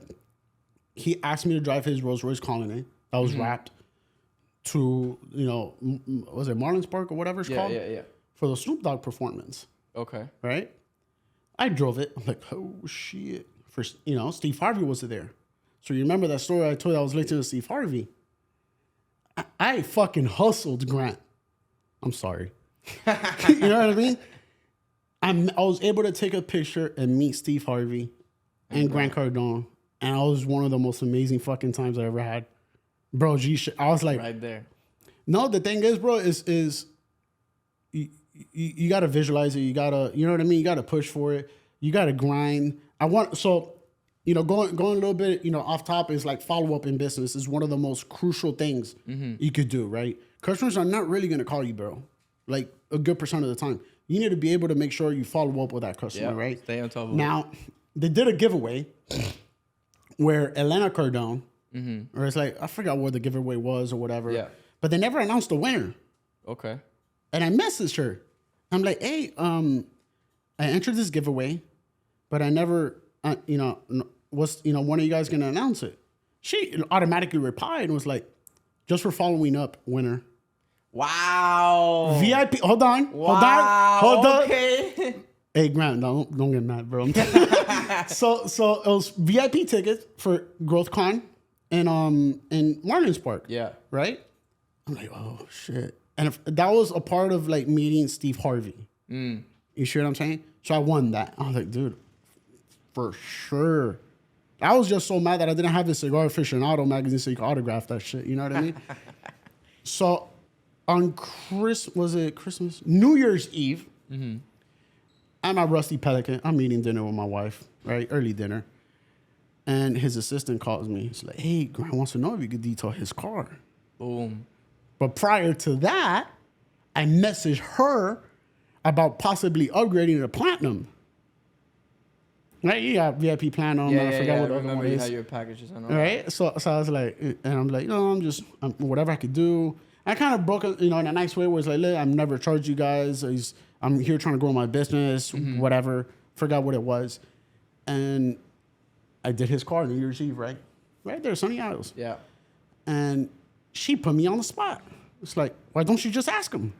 he asked me to drive his Rolls Royce Colony that was wrapped to, you know, was it Marlins Park or whatever it's called? Yeah. For the Snoop Dogg performance. Okay. Right? I drove it. I'm like, oh shit. First, you know, Steve Harvey was there. So you remember that story I told you I was listening to Steve Harvey? I fucking hustled Grant. I'm sorry. You know what I mean? I was able to take a picture and meet Steve Harvey and Grant Cardone, and it was one of the most amazing fucking times I ever had. Bro, I was like... Right there. No, the thing is, bro, is you got to visualize it. You got to, you know what I mean? You got to push for it. You got to grind. You know, going a little bit, you know, off top is like follow-up in business is one of the most crucial things you could do, right? Customers are not really going to call you, bro. Like a good % of the time. You need to be able to make sure you follow up with that customer, right? Stay on top of it. Now, they did a giveaway where Elena Cardone, or it's like, I forgot what the giveaway was or whatever. Yeah. But they never announced the winner. Okay. And I messaged her. I'm like, hey, I entered this giveaway, but I never, when are you guys going to announce it? She automatically replied and was like, just for following up, winner. Wow. VIP. Hold on. Wow. Hold on. Okay. Hey, Grant, don't get mad, bro. So it was VIP tickets for GrowthCon and Marlins Park. Yeah. Right? I'm like, oh shit. And that was a part of like meeting Steve Harvey. You sure what I'm saying? So I won that. I was like, dude, for sure. I was just so mad that I didn't have the Cigar Aficionado magazine so you could autograph that shit. You know what I mean? So on Christmas? New Year's Eve, I'm at Rusty Pelican. I'm eating dinner with my wife, right? Early dinner. And his assistant calls me. He's like, hey, Grant wants to know if you could detail his car. Boom. But prior to that, I messaged her about possibly upgrading to platinum. Right? You got VIP platinum. I forgot what the other one is. How your packages and all. Right? So I was like, and I'm like, no, I'm whatever I could do. I kind of broke it, in a nice way where it's like, look, I've never charged you guys. I'm here trying to grow my business, whatever. Forgot what it was. And I did his car New Year's Eve, right? Right there, Sunny Isles. Yeah. And she put me on the spot. It's like, why don't you just ask him?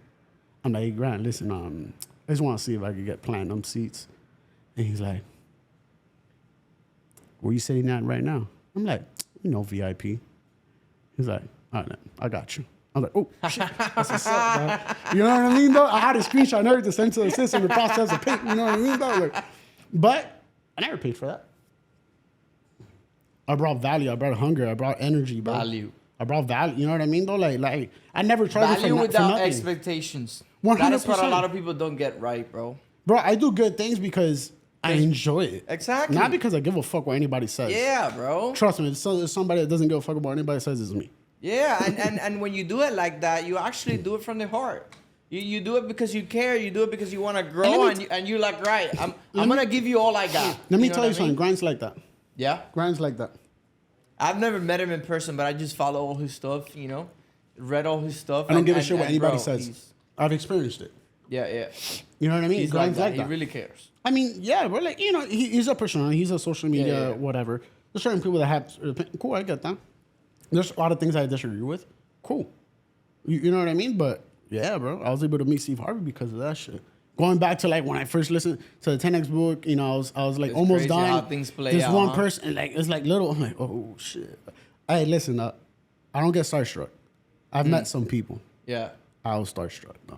I'm like, hey, Grant, listen, I just want to see if I could get platinum seats. And he's like, where you sitting at right now? I'm like, VIP. He's like, all right, I got you. I'm like, oh, shit. That's what's up, bro. You know what I mean, though? I had a screenshot and everything sent to the system to process the pay. You know what I mean, though? Like, but I never paid for that. I brought value. I brought hunger. I brought energy, bro. Value. I brought value. You know what I mean, though? Like I never tried value for without nothing. expectations. 100%. That is what a lot of people don't get right, bro. Bro, I do good things because I enjoy it. Exactly. Not because I give a fuck what anybody says. Yeah, bro. Trust me, it's somebody that doesn't give a fuck about what anybody says is me. Yeah, and when you do it like that, you actually do it from the heart. You do it because you care. You do it because you want to grow, and you're like, right, I'm gonna give you all I got. Let me tell you something. Grant's like that. Yeah. Grant's like that. I've never met him in person, but I just follow all his stuff. Read all his stuff. I don't give a shit what anybody says. I've experienced it. Yeah. You know what I mean? He's Grant's like that. that. He really cares. I mean, yeah, but like he's a personality. He's a social media whatever. There's certain people that have cool. I get that. There's a lot of things I disagree with. Cool. You know what I mean? But yeah, bro, I was able to meet Steve Harvey because of that shit. Going back to like when I first listened to the 10X book, you know, I was like It's almost crazy dying. how things play this out, one huh? person, and like it's like little. I'm like, oh shit. Hey, listen up. I don't get starstruck. I've met some people. Yeah. I was starstruck. No.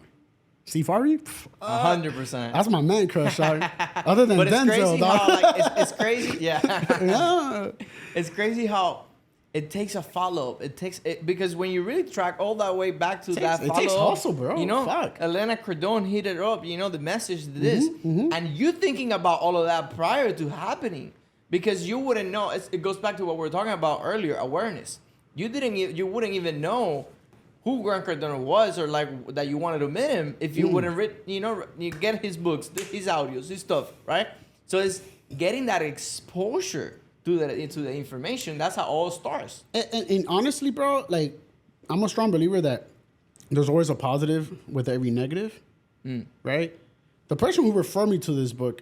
Steve Harvey? 100%. That's my man crush, sorry. Other than But it's Denzel, crazy dog. how like it's crazy. Yeah. Yeah. It's crazy how it takes a follow up. It takes it because when you really track all that way back to that follow up, it takes hustle, bro. You know, Fuck. Elena Cardone hit it up. You know, the message to this, and you thinking about all of that prior to happening because you wouldn't know. It goes back to what we were talking about earlier, awareness. You wouldn't even know who Grant Cardone was or like that you wanted to meet him if you wouldn't you get his books, his audios, his stuff, right? So it's getting that exposure to the information. That's how it all starts. And honestly, bro, like I'm a strong believer that there's always a positive with every negative, right? The person who referred me to this book,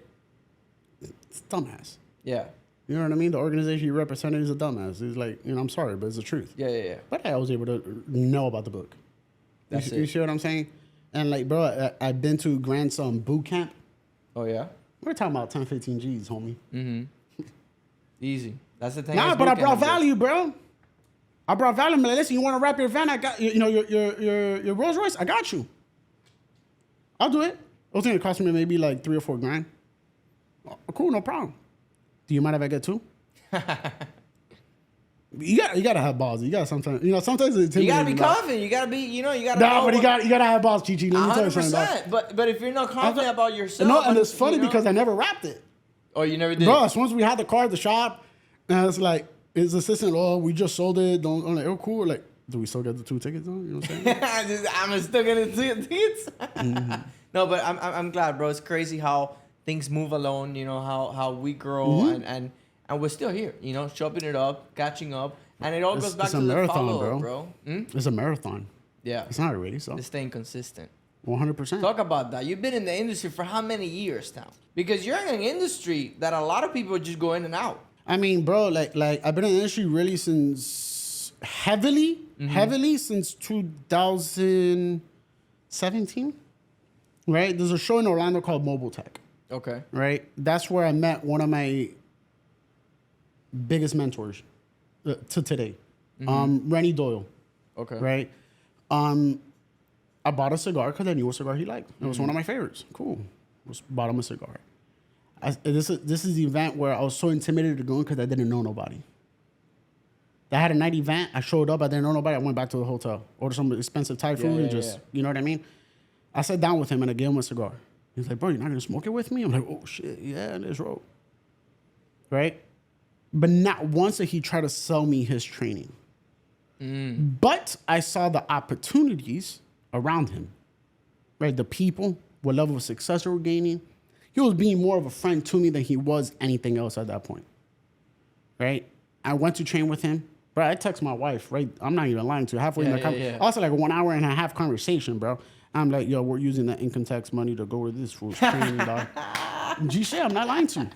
it's a dumbass. Yeah. You know what I mean? The organization you represented is a dumbass. He's like, you know, I'm sorry, but it's the truth. Yeah. But I was able to know about the book. You see what I'm saying? And like, bro, I've been to Grant's boot camp. Oh yeah. We're talking about 10, 15 G's, homie. Easy. That's the thing. Nah, but I brought value, bro. I brought value. I'm like, listen, you want to wrap your van? I got you know your Rolls Royce. I got you. I'll do it. I was thinking it cost me maybe like $3 or $4 grand. Oh, cool, no problem. Do you mind if I get two? You gotta have balls. You gotta sometimes it's You gotta be intimidating, confident. You gotta be, you gotta. Nah, know but you gotta have balls, Chichi. Let me tell you something. Dog. 100%. But if you're not confident about yourself, No, and it's funny because I never wrapped it. Oh, you never did. Bro, as soon as we had the car at the shop, and it's like his assistant, oh, we just sold it. I'm like, oh, cool. Like, do we still get the 2 tickets on? You know what I'm saying? I'm still gonna do tickets. No, but I'm glad, bro. It's crazy how things move along. You know how we grow and we're still here. You know, chopping it up, catching up, and it all goes back to the follow-up, bro. It's a marathon. Yeah, it's not a race. So it's staying consistent. 100%. Talk about that. You've been in the industry for how many years now? Because you're in an industry that a lot of people just go in and out. I mean, bro, like I've been in the industry really since heavily since 2017. Right? There's a show in Orlando called Mobile Tech. Okay. Right? That's where I met one of my biggest mentors to today. Rennie Doyle. Okay. Right? I bought a cigar because I knew a cigar he liked. It was one of my favorites. Cool. Bought him a cigar. This is the event where I was so intimidated to go in because I didn't know nobody. They had a night event. I showed up. I didn't know nobody. I went back to the hotel. Ordered some expensive Thai food and just, you know what I mean? I sat down with him and I gave him a cigar. He's like, bro, you're not going to smoke it with me? I'm like, oh, shit. Yeah, let's roll. Right? But not once did he try to sell me his training. But I saw the opportunities around him. Right? The people, what level of success they were gaining. He was being more of a friend to me than he was anything else at that point. Right? I went to train with him. Bro, I text my wife, right? I'm not even lying to you. Halfway in the conversation. Also like a 1 hour and a half conversation, bro. I'm like, yo, we're using that income tax money to go to this fool's training, dog. G shit, I'm not lying to you.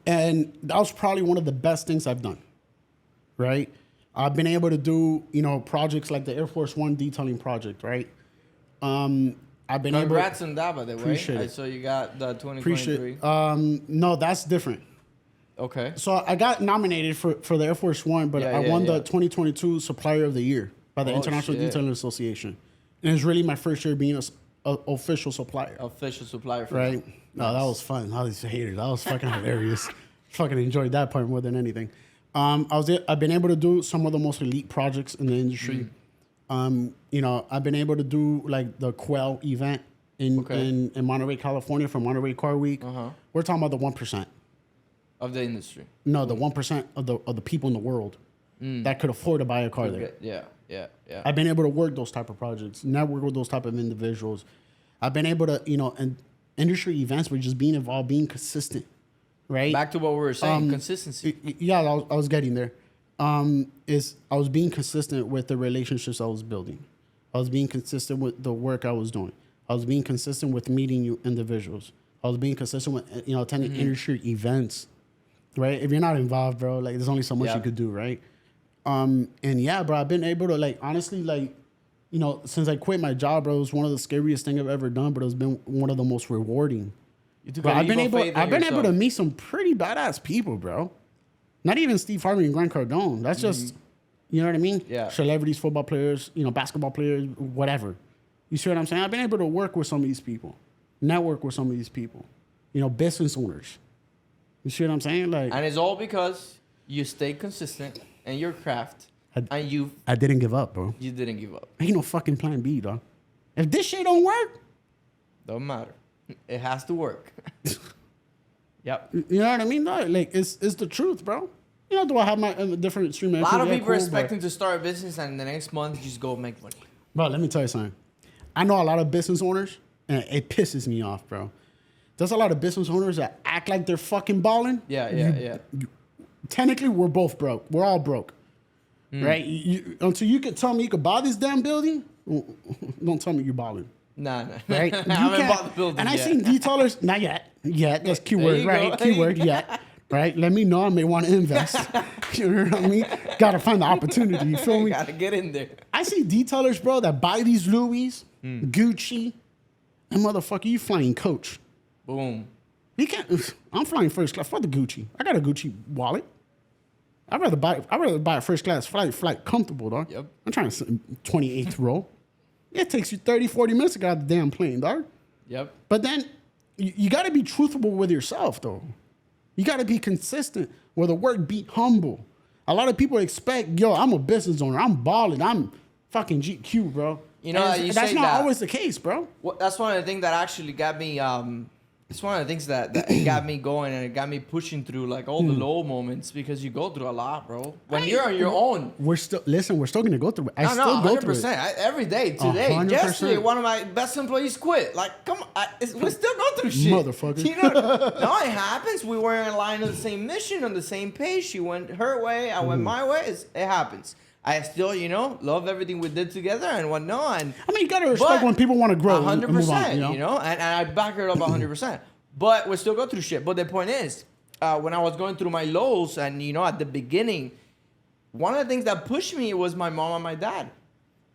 And that was probably one of the best things I've done. Right? I've been able to do, projects like the Air Force One detailing project, right? I've been Congrats on that, by the way. Appreciate it. So you got the 2023. No, that's different. Okay. So I got nominated for the Air Force One, but I won the 2022 Supplier of the Year by the International Detailing Association. And it's really my first year being an official supplier. Official supplier. Right? No, that was fun. I was hated. That was fucking hilarious. Fucking enjoyed that part more than anything. I've been able to do some of the most elite projects in the industry. I've been able to do like the Quell event in Monterey, California for Monterey Car Week. We're talking about the 1%. Of the industry. No, the 1% of the people in the world that could afford to buy a car there. Yeah. I've been able to work those type of projects, network with those type of individuals. I've been able to, and industry events were just being involved, being consistent, right? Back to what we were saying, consistency. Yeah, I was getting there. I was being consistent with the relationships I was building. I was being consistent with the work I was doing. I was being consistent with meeting you individuals. I was being consistent with, attending industry events. right? If you're not involved, bro, like there's only so much you could do, right? And yeah, bro, I've been able to like honestly like, you know, since I quit my job, bro, it was one of the scariest things I've ever done, but it's been one of the most rewarding. Bro, I've been able to meet some pretty badass people, bro. Not even Steve Harvey and Grant Cardone. That's just, you know what I mean? Yeah. Celebrities, football players, you know, basketball players, whatever. You see what I'm saying? I've been able to work with some of these people, network with some of these people, you know, business owners. You see what I'm saying? Like, and it's all because you stay consistent in your craft, I didn't give up, bro. You didn't give up. Ain't no fucking plan B, dog. If this shit don't work, don't matter. It has to work. Yep. You know what I mean? Dog? Like, it's the truth, bro. You know, do I have my different stream? A lot of people are expecting to start a business and the next month just go make money. Bro, let me tell you something. I know a lot of business owners, and it pisses me off, bro. There's a lot of business owners that act like they're fucking balling. Yeah. Technically, we're both broke. We're all broke, right? Until you could tell me you could buy this damn building, don't tell me you're balling. Nah. Right? I haven't bought the building and yet. I seen detailers, not yet. That's keyword, right? Keyword, yet. Right? Let me know. I may want to invest. You know what I mean? Got to find the opportunity. You feel me? Got to get in there. I see detailers, bro, that buy these Louis, Gucci, and motherfucker, you flying coach. Boom. You can't. I'm flying first class. Fuck the Gucci. I got a Gucci wallet. I'd rather buy a first class flight comfortable, dog. Yep. I'm trying to 28th row. It takes you 30, 40 minutes to get out the damn plane, dog. Yep. But then you got to be truthful with yourself, though. You got to be consistent where the work be humble. A lot of people expect, yo, I'm a business owner. I'm balling. I'm fucking GQ, bro. You know, that's not always the case, bro. Well, that's one of the things that actually got me. It's one of the things that got me going and it got me pushing through like all the low moments because you go through a lot, bro. When you're on your own, we're still going to go through it. I still go through it. 100%. Every day, today, 100%. yesterday, one of my best employees quit. Like, come on, we still go through shit, motherfucker. You know, no, it happens. We were in line on the same mission, on the same page. She went her way, I went my way. It happens. I still, you know, love everything we did together and whatnot. And I mean, you gotta respect when people want to grow. 100%, you know, and I back her up 100%. But we still go through shit. But the point is, when I was going through my lows and, you know, at the beginning, one of the things that pushed me was my mom and my dad.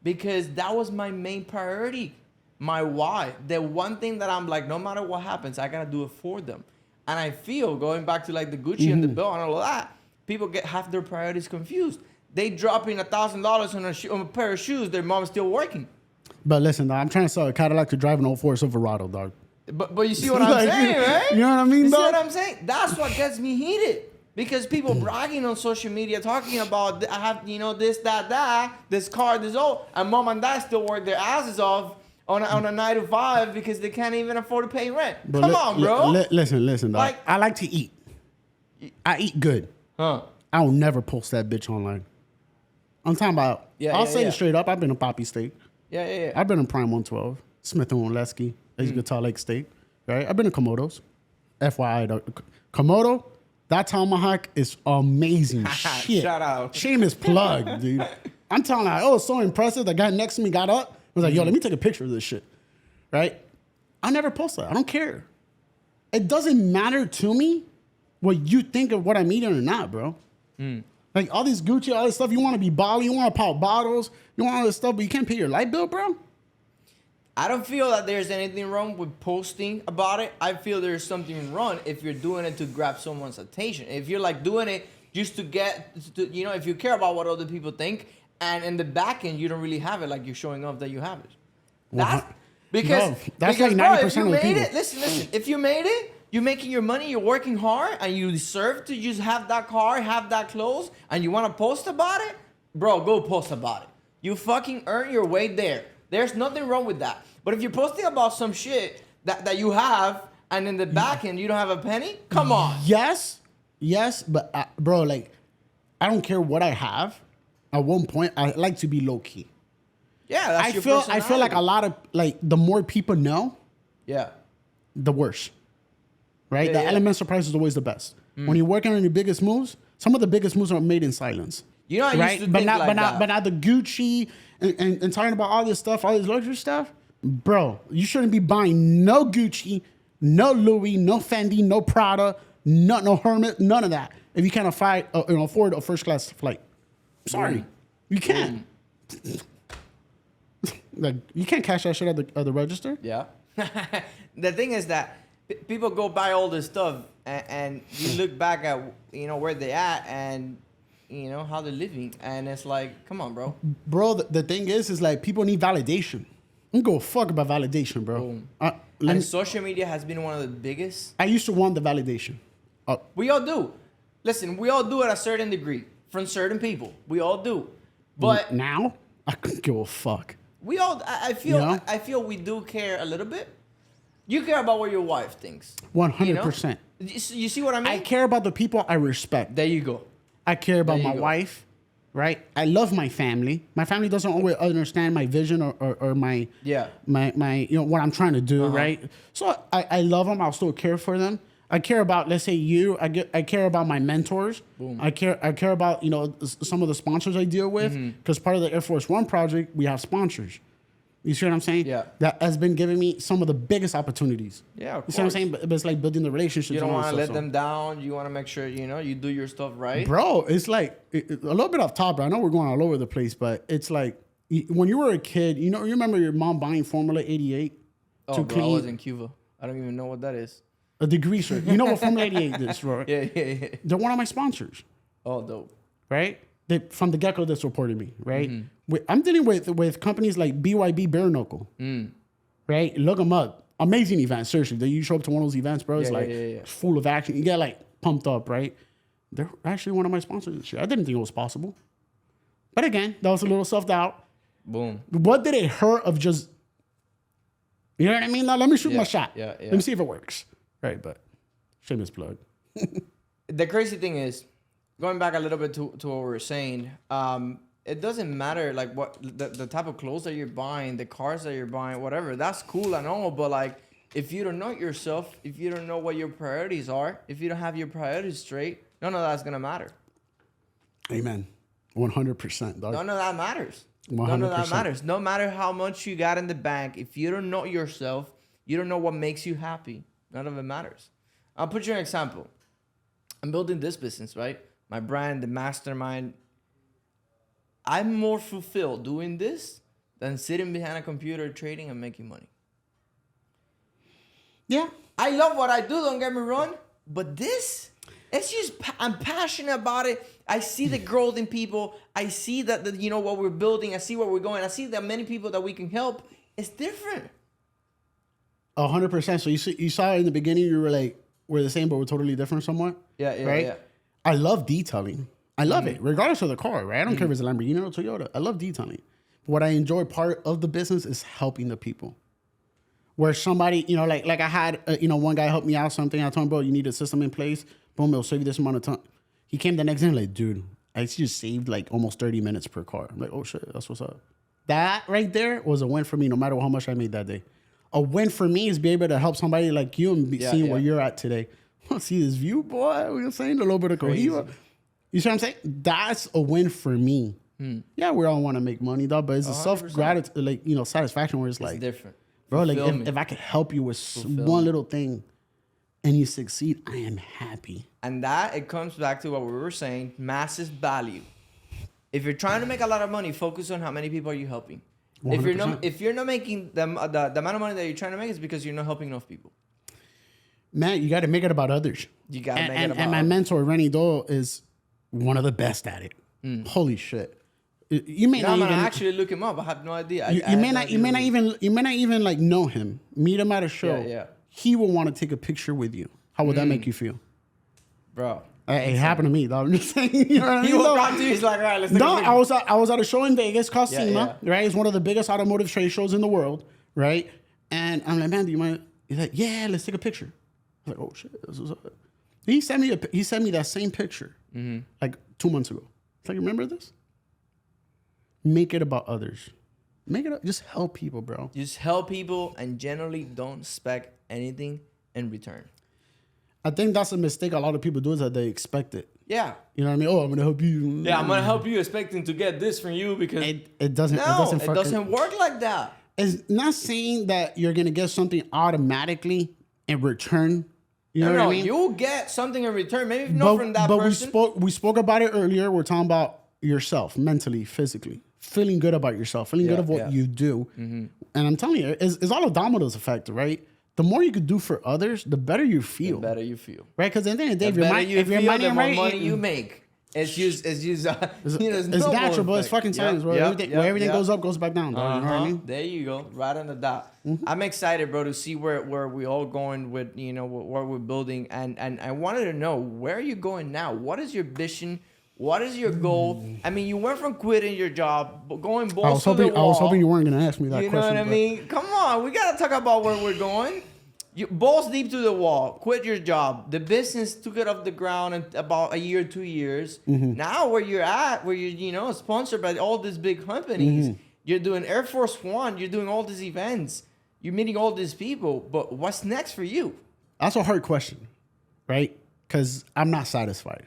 Because that was my main priority, my why. The one thing that I'm like, no matter what happens, I got to do it for them. And I feel, going back to like the Gucci and the belt and all of that, people have their priorities confused. They dropping $1,000 on a pair of shoes, their mom's still working. But listen, dog, I'm trying to sell a Cadillac to drive an 04 Silverado, dog. But you see what I'm saying, right? You know what I mean, You see dog? what I'm saying? That's what gets me heated. Because people bragging on social media, talking about, I have, you know, this, that, this car, this all, and mom and dad still work their asses off on a 9 to 5 because they can't even afford to pay rent. Bro, Come on, bro. Listen, dog. Like, I like to eat. I eat good. Huh? I will never post that bitch online. I'm talking about, I'll say it straight up. I've been in Poppy Steak. Yeah. I've been in Prime 112, Smith & Wesson, Guitar Lake Steak, right? I've been in Komodo's. FYI, though. Komodo, that tomahawk is amazing shit. Shout out. Shameless plug, dude. I'm telling you, oh, it's so impressive. The guy next to me got up. I was like, yo, let me take a picture of this shit, right? I never post that. I don't care. It doesn't matter to me what you think of what I'm eating or not, bro. Like all these Gucci, all this stuff, you want to be balling, you want to pop bottles, you want all this stuff, but you can't pay your light bill, bro? I don't feel that there's anything wrong with posting about it. I feel there's something wrong if you're doing it to grab someone's attention. If you're like doing it just to get, you know, if you care about what other people think, and in the back end you don't really have it, like you're showing off that you have it. That's like 90% of the people. Listen. If you made it, you're making your money, you're working hard, and you deserve to just have that car, have that clothes, and you want to post about it, bro, go post about it. You fucking earn your way there. There's nothing wrong with that. But if you're posting about some shit that you have, and in the back end you don't have a penny, come on. Yes, but bro, like, I don't care what I have. At one point, I like to be low key. Yeah, that's I feel like a lot of, like, the more people know, the worse. Right? The element surprise is always the best. When you're working on your biggest moves, some of the biggest moves are made in silence. You know, I used to think but not the Gucci and talking about all this stuff, all this luxury stuff. Bro, you shouldn't be buying no Gucci, no Louis, no Fendi, no Prada, No hermit, none of that. If you can't afford a first class flight, sorry, you can't. Like you can't cash that shit at the register. Yeah. The thing is that people go buy all this stuff, and you look back at where they at and how they're living, and it's like, come on, bro. Bro, the thing is like people need validation. I don't go fuck about validation, bro. And social media has been one of the biggest. I used to want the validation. We all do. Listen, we all do at a certain degree from certain people. We all do. But now I couldn't give a fuck. We all, I feel we do care a little bit. You care about what your wife thinks. 100%. You see what I mean? I care about the people I respect. There you go. I care about my wife, right? I love my family. My family doesn't always understand my vision or my what I'm trying to do, right? So I love them. I'll still care for them. I care about, let's say you. I care about my mentors. Boom. I care about some of the sponsors I deal with, because part of the Air Force One project we have sponsors. You see what I'm saying? Yeah. That has been giving me some of the biggest opportunities. Yeah, of course. You see what I'm saying? But it's like building the relationships. You don't want to let them down. You want to make sure you do your stuff right. Bro, it's like a little bit off top. I know we're going all over the place, but it's like when you were a kid. You remember your mom buying Formula 88 to clean. I was in Cuba. I don't even know what that is. A degreaser. You know what Formula 88 is, right? Yeah. They're one of my sponsors. Oh, dope. Right? From the get-go, they supported me, right? I'm dealing with companies like BYB Bare Knuckle, right? Look them up. Amazing events, seriously. You show up to one of those events, bro, it's full of action. You get like pumped up, right? They're actually one of my sponsors this year. I didn't think it was possible. But again, that was a little self-doubt. Boom. What did it hurt of just, you know what I mean? Now let me shoot my shot. Yeah. Let me see if it works. Right, but shameless plug. The crazy thing is, going back a little bit to what we were saying, it doesn't matter like what the type of clothes that you're buying, the cars that you're buying, whatever. That's cool and all, but like if you don't know yourself, if you don't know what your priorities are, if you don't have your priorities straight, none of that's gonna matter. Amen. 100%, dog. None of that matters. 100%. None of that matters. No matter how much you got in the bank, if you don't know yourself, you don't know what makes you happy. None of it matters. I'll put you an example. I'm building this business, right? My brand, the mastermind. I'm more fulfilled doing this than sitting behind a computer trading and making money. Yeah. I love what I do, don't get me wrong. But this, it's just, I'm passionate about it. I see the growth in people. I see that, what we're building. I see where we're going. I see that many people that we can help. It's different. 100%. So you saw in the beginning, you were like, we're the same, but we're totally different somewhat. Yeah. Right? Yeah. I love detailing. I love it, regardless of the car, right? I don't care if it's a Lamborghini or a Toyota. I love detailing. What I enjoy part of the business is helping the people. Where somebody, like I had, one guy help me out something. I told him, bro, you need a system in place. Boom, it'll save you this amount of time. He came the next day and like, dude, I just saved like almost 30 minutes per car. I'm like, oh shit, that's what's up. That right there was a win for me, no matter how much I made that day. A win for me is be able to help somebody like you and seeing where you're at today. See this view, boy. You know what I'm saying? A little bit of Cohiba. You see what I'm saying? That's a win for me. Yeah, we all want to make money, though, but it's a self-gratitude, like, satisfaction where it's like, different. Bro, like, if I could help you with one little thing and you succeed, I am happy. And that, it comes back to what we were saying, massive value. If you're trying to make a lot of money, focus on how many people are you helping. 100%. If you're not making the amount of money that you're trying to make, it's because you're not helping enough people. Man, you got to make it about others. You got to make it about And my mentor, Rennie Dole, is one of the best at it. Holy shit. You may not I'm even gonna actually look him up. I have no idea. You may not even like know him. Meet him at a show. Yeah. He will want to take a picture with you. How would that make you feel? Bro. It happened to me, dog. I'm just saying. You know what I mean? He will come to you. He's like, all right, let's take a picture. I was at a show in Vegas called SEMA, right? It's one of the biggest automotive trade shows in the world, right? And I'm like, man, do you mind? He's like, yeah, let's take a picture. I was like, oh shit, this is up. He sent me that same picture like 2 months ago. It's like, remember this? Make it about others. Just help people, bro. Just help people and generally don't expect anything in return. I think that's a mistake a lot of people do, is that they expect it. Yeah. You know what I mean? Oh, I'm going to help you. Yeah, I'm going to help you expecting to get this from you because... It doesn't work like that. It's not saying that you're going to get something automatically in return You know what I mean? You'll get something in return. Maybe not from that person. we spoke about it earlier. We're talking about yourself, mentally, physically, feeling good about yourself, feeling good of what you do. And I'm telling you, it's all a dominoes effect, right? The more you could do for others, the better you feel. The better you feel. Right? Because at the end of the day, the more money you make. It's natural, but it's fucking science, bro. Where everything goes up, goes back down. You know what I mean? There you go, right on the dot. I'm excited, bro, to see where we all going with what we're building, and I wanted to know, where are you going now? What is your vision? What is your goal? I mean, you went from quitting your job, going balls to the wall. I was hoping you weren't gonna ask me that question. You know what I mean? Come on, we gotta talk about where we're going. You balls deep to the wall, quit your job. The business took it off the ground in about a year, 2 years. Now where you're at, where you're sponsored by all these big companies, you're doing Air Force One, you're doing all these events, you're meeting all these people. But what's next for you? That's a hard question, right? Because I'm not satisfied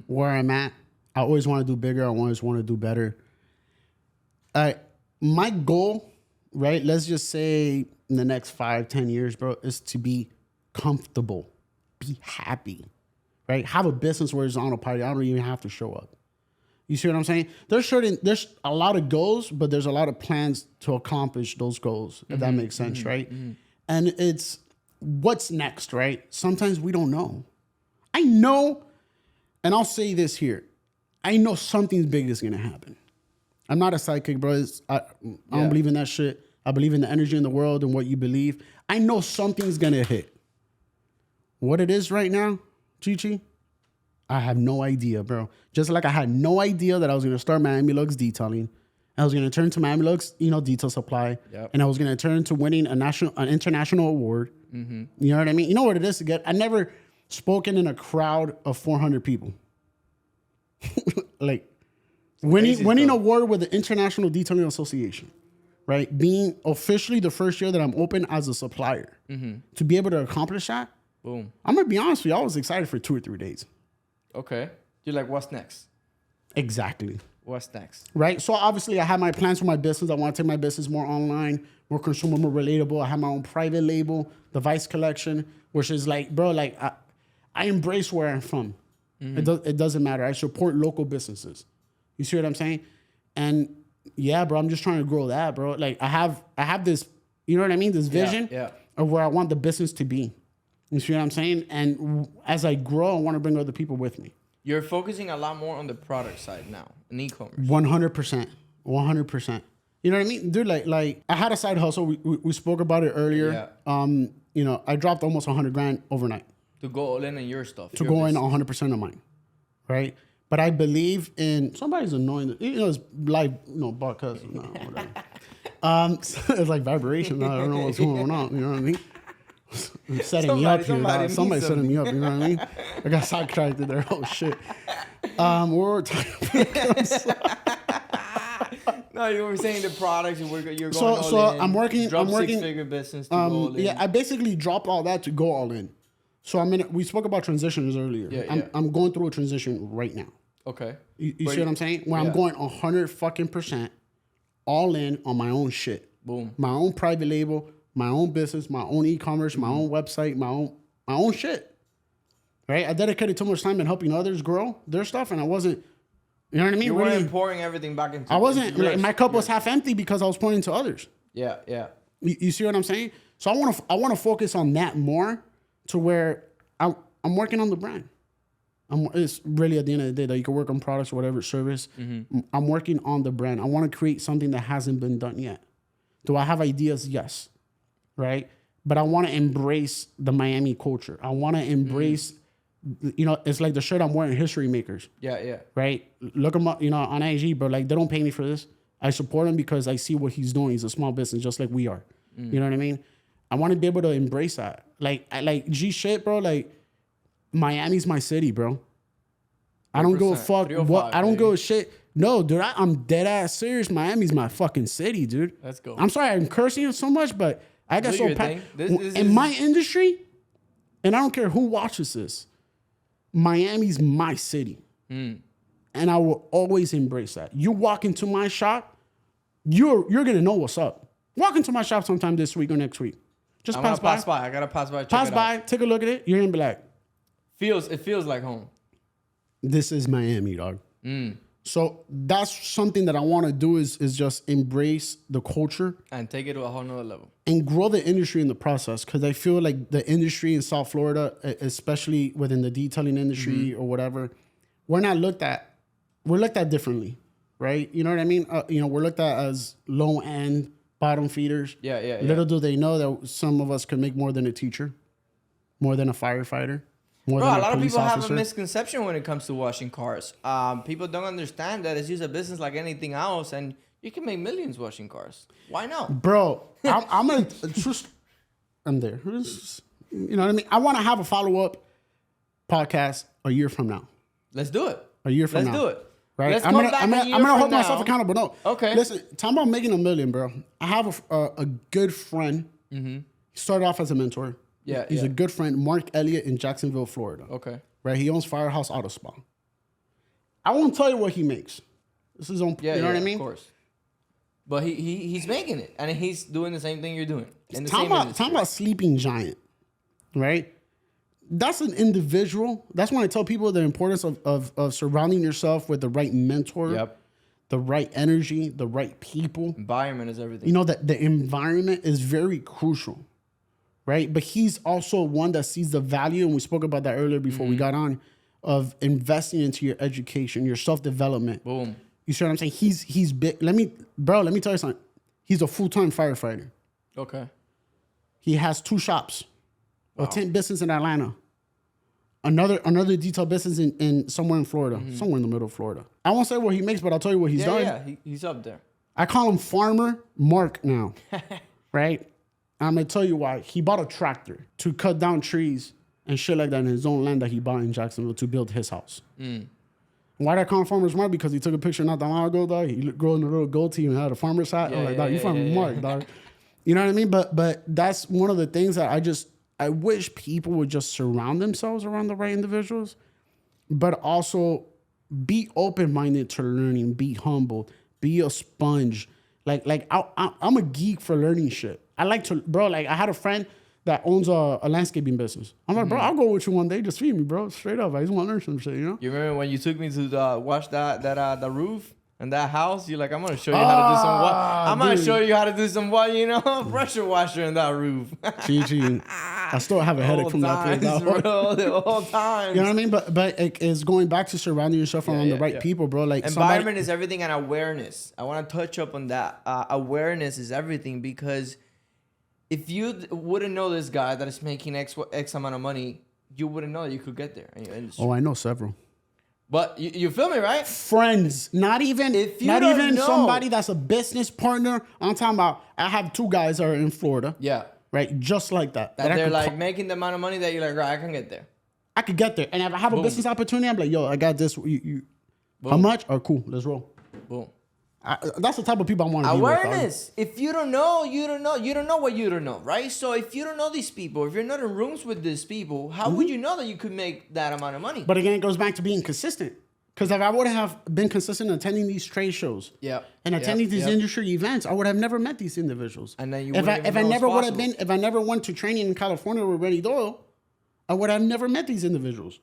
where I'm at. I always want to do bigger. I always want to do better. My goal, right? Let's just say in the next 5-10 years, bro, is to be comfortable, be happy, right? Have a business where it's on a party. I don't even have to show up. You see what I'm saying? There's a lot of goals, but there's a lot of plans to accomplish those goals, if that makes sense, right? And it's what's next, right? Sometimes we don't know. I know, and I'll say this here. I know something big is going to happen. I'm not a sidekick, bro. I don't believe in that shit. I believe in the energy in the world and what you believe. I know something's going to hit. What it is right now, Chi-Chi, I have no idea, bro. Just like I had no idea that I was going to start Miami Lux detailing. I was going to turn to Miami Lux, detail supply. And I was going to turn to winning an international award. You know what I mean? You know what it is to get? I never spoken in a crowd of 400 people. Like winning an award with the International Detailing Association. Right? Being officially the first year that I'm open as a supplier. To be able to accomplish that, boom. I'm going to be honest with you, I was excited for 2 or 3 days. Okay. You're like, what's next? Exactly. What's next? Right? So obviously I have my plans for my business. I want to take my business more online, more consumer, more relatable. I have my own private label, the Vice Collection, which is like, bro, like I embrace where I'm from. It doesn't matter. I support local businesses. You see what I'm saying? And yeah, bro, I'm just trying to grow that, bro. Like I have this, you know what I mean? This vision of where I want the business to be. You see what I'm saying? And as I grow, I want to bring other people with me. You're focusing a lot more on the product side now in e-commerce. 100%. 100%. You know what I mean? Dude, like I had a side hustle. We spoke about it earlier. I dropped almost $100,000 overnight. To go all in on your stuff. To go in 100% of mine. Right? But I believe in somebody's annoying. It's live, podcast. No, whatever. It's like vibration. I don't know what's going on. You know what I mean? Setting me up here. Somebody's setting me up. You know what I mean? I got sidetracked there. Oh shit. We're talking about No, you were saying the products. You're going all so in. I'm working. Drop six-figure business to go all in. Yeah, I basically dropped all that to go all in. So we spoke about transitions earlier. I'm going through a transition right now. Okay. You see what I'm saying? Where I'm going 100% all in on my own shit. Boom. My own private label, my own business, my own e-commerce, my own website, my own shit. Right? I dedicated too much time in helping others grow their stuff, and I wasn't. You know what I mean? You weren't pouring everything back into. I wasn't. My cup was half empty because I was pouring into others. Yeah. You see what I'm saying? So I want to focus on that more, to where I'm working on the brand. It's really at the end of the day that you can work on products or whatever service. I'm working on the brand. I want to create something that hasn't been done yet. Do I have ideas? Yes. Right? But I want to embrace the Miami culture. I want to embrace, it's like the shirt I'm wearing, History Makers. Yeah. Right? Look them up, on IG, bro. Like, they don't pay me for this. I support him because I see what he's doing. He's a small business just like we are. You know what I mean? I want to be able to embrace that. Like, G shit, bro. Like, Miami's my city, bro. I don't give a fuck what. I don't give a shit. No, dude, I'm dead ass serious. Miami's my fucking city, dude. Let's go. I'm sorry I'm cursing so much, but I got so in my industry, and I don't care who watches this. Miami's my city, and I will always embrace that. You walk into my shop, you're gonna know what's up. Walk into my shop sometime this week or next week. Just I'm pass gonna by. pass by. I gotta pass by. Pass by, take a look at it. You're gonna be like, It feels like home. this is Miami, dog. So that's something that I want to do is just embrace the culture And take it to a whole nother level. and grow the industry in the process. Because I feel like the industry in South Florida, especially within the detailing industry or whatever, we're looked at differently, right? You know what I mean? We're looked at as low end, bottom feeders. Yeah. Little do they know that some of us could make more than a teacher, more than a firefighter. More Bro, than a lot of people have officer. a misconception when it comes to washing cars. People don't understand that it's just a business like anything else, and you can make millions washing cars. Why not? Bro, I'm gonna just. I'm there. You know what I mean? I want to have a follow-up podcast a year from now. Let's do it. A year from now. Let's do it. Right? Let's I'm come gonna, back I'm gonna, a year I'm gonna from hold now. myself accountable. No. Okay. Listen, talking about making a million, bro. I have a good friend. He started off as a mentor. Yeah, He's yeah. a good friend, Mark Elliott in Jacksonville, Florida. Okay. Right? He owns Firehouse Auto Spa. I won't tell you what he makes. This is on. Yeah, you know what I Of mean? course. But he's making it, and he's doing the same thing you're doing. In the Talking same industry. about sleeping giant, right? That's an individual. That's when I tell people the importance of surrounding yourself with the right mentor, Yep. the right energy, the right people. Environment is everything. You know that the environment is very crucial, right? But he's also one that sees the value, and we spoke about that earlier before we got on, of investing into your education, your self-development. Boom. You see what I'm saying? He's big. Let me tell you something. He's a full-time firefighter. Okay. He has 2 shops, a tent business in Atlanta, another detail business in somewhere in Florida, somewhere in the middle of Florida. I won't say what he makes, but I'll tell you what he's done. Yeah, he's up there. I call him Farmer Mark now, right? I'm gonna tell you why. He bought a tractor to cut down trees and shit like that in his own land that he bought in Jacksonville to build his house. Why did I call him Farmer Mark? Because he took a picture not that long ago, dog. He growing a little goatee and had a farmer's hat. I'm like, dog, you Farmer Mark, dog. You know what I mean? But that's one of the things that I wish people would just surround themselves around the right individuals, but also be open-minded to learning, be humble, be a sponge. I'm a geek for learning shit. I like to, bro, like I had a friend that owns a landscaping business. I'm like, bro, I'll go with you one day. Just feed me, bro. Straight up. I just want to learn some shit, you know? You remember when you took me to watch the roof and that house? You're like, I'm gonna show you how to do some what? I'm gonna show you how to do some what? You know, pressure washer in that roof. GG. I still have a headache from that place. The whole time. You know what I mean? But it's going back to surrounding yourself around the right people, bro. Like environment is everything, and awareness. I want to touch up on that. Awareness is everything, because if you wouldn't know this guy that is making X amount of money, you wouldn't know that you could get there in your industry. Oh, I know several. But you feel me, right? Friends, not even know. somebody that's a business partner. I'm talking about. I have 2 guys that are in Florida. Yeah. Right, just like that. That they're like making the amount of money that you're like, right, I can get there. I could get there, and if I have a business opportunity, I'm like, yo, I got this. How much? Or cool, let's roll. Boom. That's the type of people I want to be with. Awareness. If you don't know, you don't know. You don't know what you don't know, right? So if you don't know these people, if you're not in rooms with these people, how would you know that you could make that amount of money? But again, it goes back to being consistent. Because if I would have been consistent in attending these trade shows and attending these industry events, I would have never met these individuals. And then you if I never went to training in California with Rennie Doyle, I would have never met these individuals.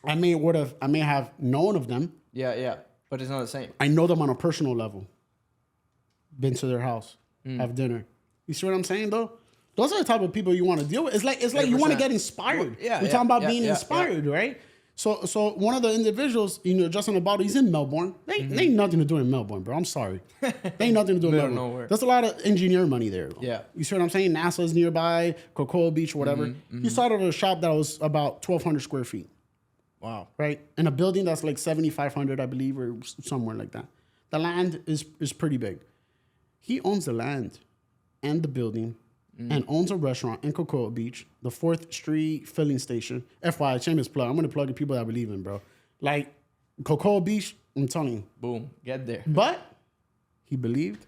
I may have known of them. Yeah. But it's not the same. I know them on a personal level. Been to their house, have dinner. You see what I'm saying, though? Those are the type of people you want to deal with. It's like you want to get inspired. We're talking about being inspired, right? So one of the individuals, Justin Abado, he's in Melbourne. They ain't nothing to do in Melbourne, bro. I'm sorry. They ain't nothing to do in Melbourne. Nowhere. There's a lot of engineer money there. Yeah. You see what I'm saying? NASA's nearby, Cocoa Beach, whatever. He started a shop that was about 1,200 square feet. Wow. Right? In a building that's like 7,500, I believe, or somewhere like that. The land is pretty big. He owns the land and the building and owns a restaurant in Cocoa Beach, the 4th Street filling station. FYI, shameless plug. I'm going to plug the people that I believe in, bro. Like, Cocoa Beach, I'm telling you. Boom. Get there. But he believed.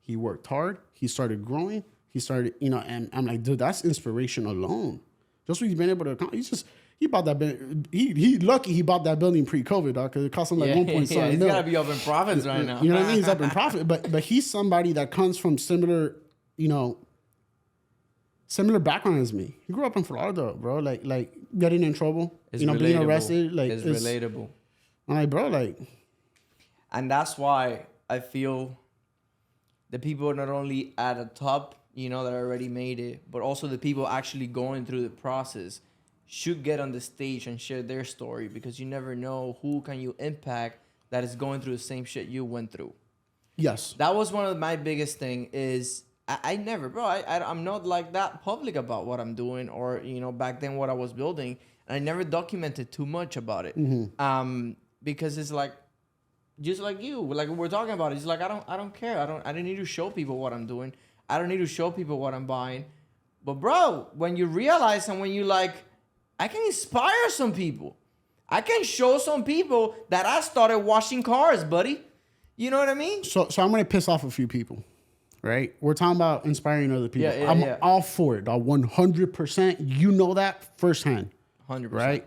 He worked hard. He started growing. He started, and I'm like, dude, that's inspiration alone. Just what he's been able to accomplish. He bought that building. He lucky he bought that building pre-COVID, dog, because it cost him like 1.7 Yeah, he's mil. got to be up in profits right now. You know what I mean? He's up in profit. But he's somebody that comes from similar, similar background as me. He grew up in Florida, bro. Like getting in trouble, It's being arrested. Like it's relatable. I'm like, bro, like. And that's why I feel the people not only at the top, that already made it, but also the people actually going through the process should get on the stage and share their story, because you never know who can you impact that is going through the same shit you went through. Yes. That was one of my biggest thing is I never, bro, I'm not like that public about what I'm doing or, back then what I was building. And I never documented too much about it. Because it's like, just like you, like we're talking about it. It's like, I don't care. I don't need to show people what I'm doing. I don't need to show people what I'm buying. But bro, when you realize and when you like, I can inspire some people. I can show some people that I started washing cars, buddy. You know what I mean? So I'm gonna piss off a few people, right? We're talking about inspiring other people. I'm all for it, dog. 100%. You know that firsthand. 100%. Right?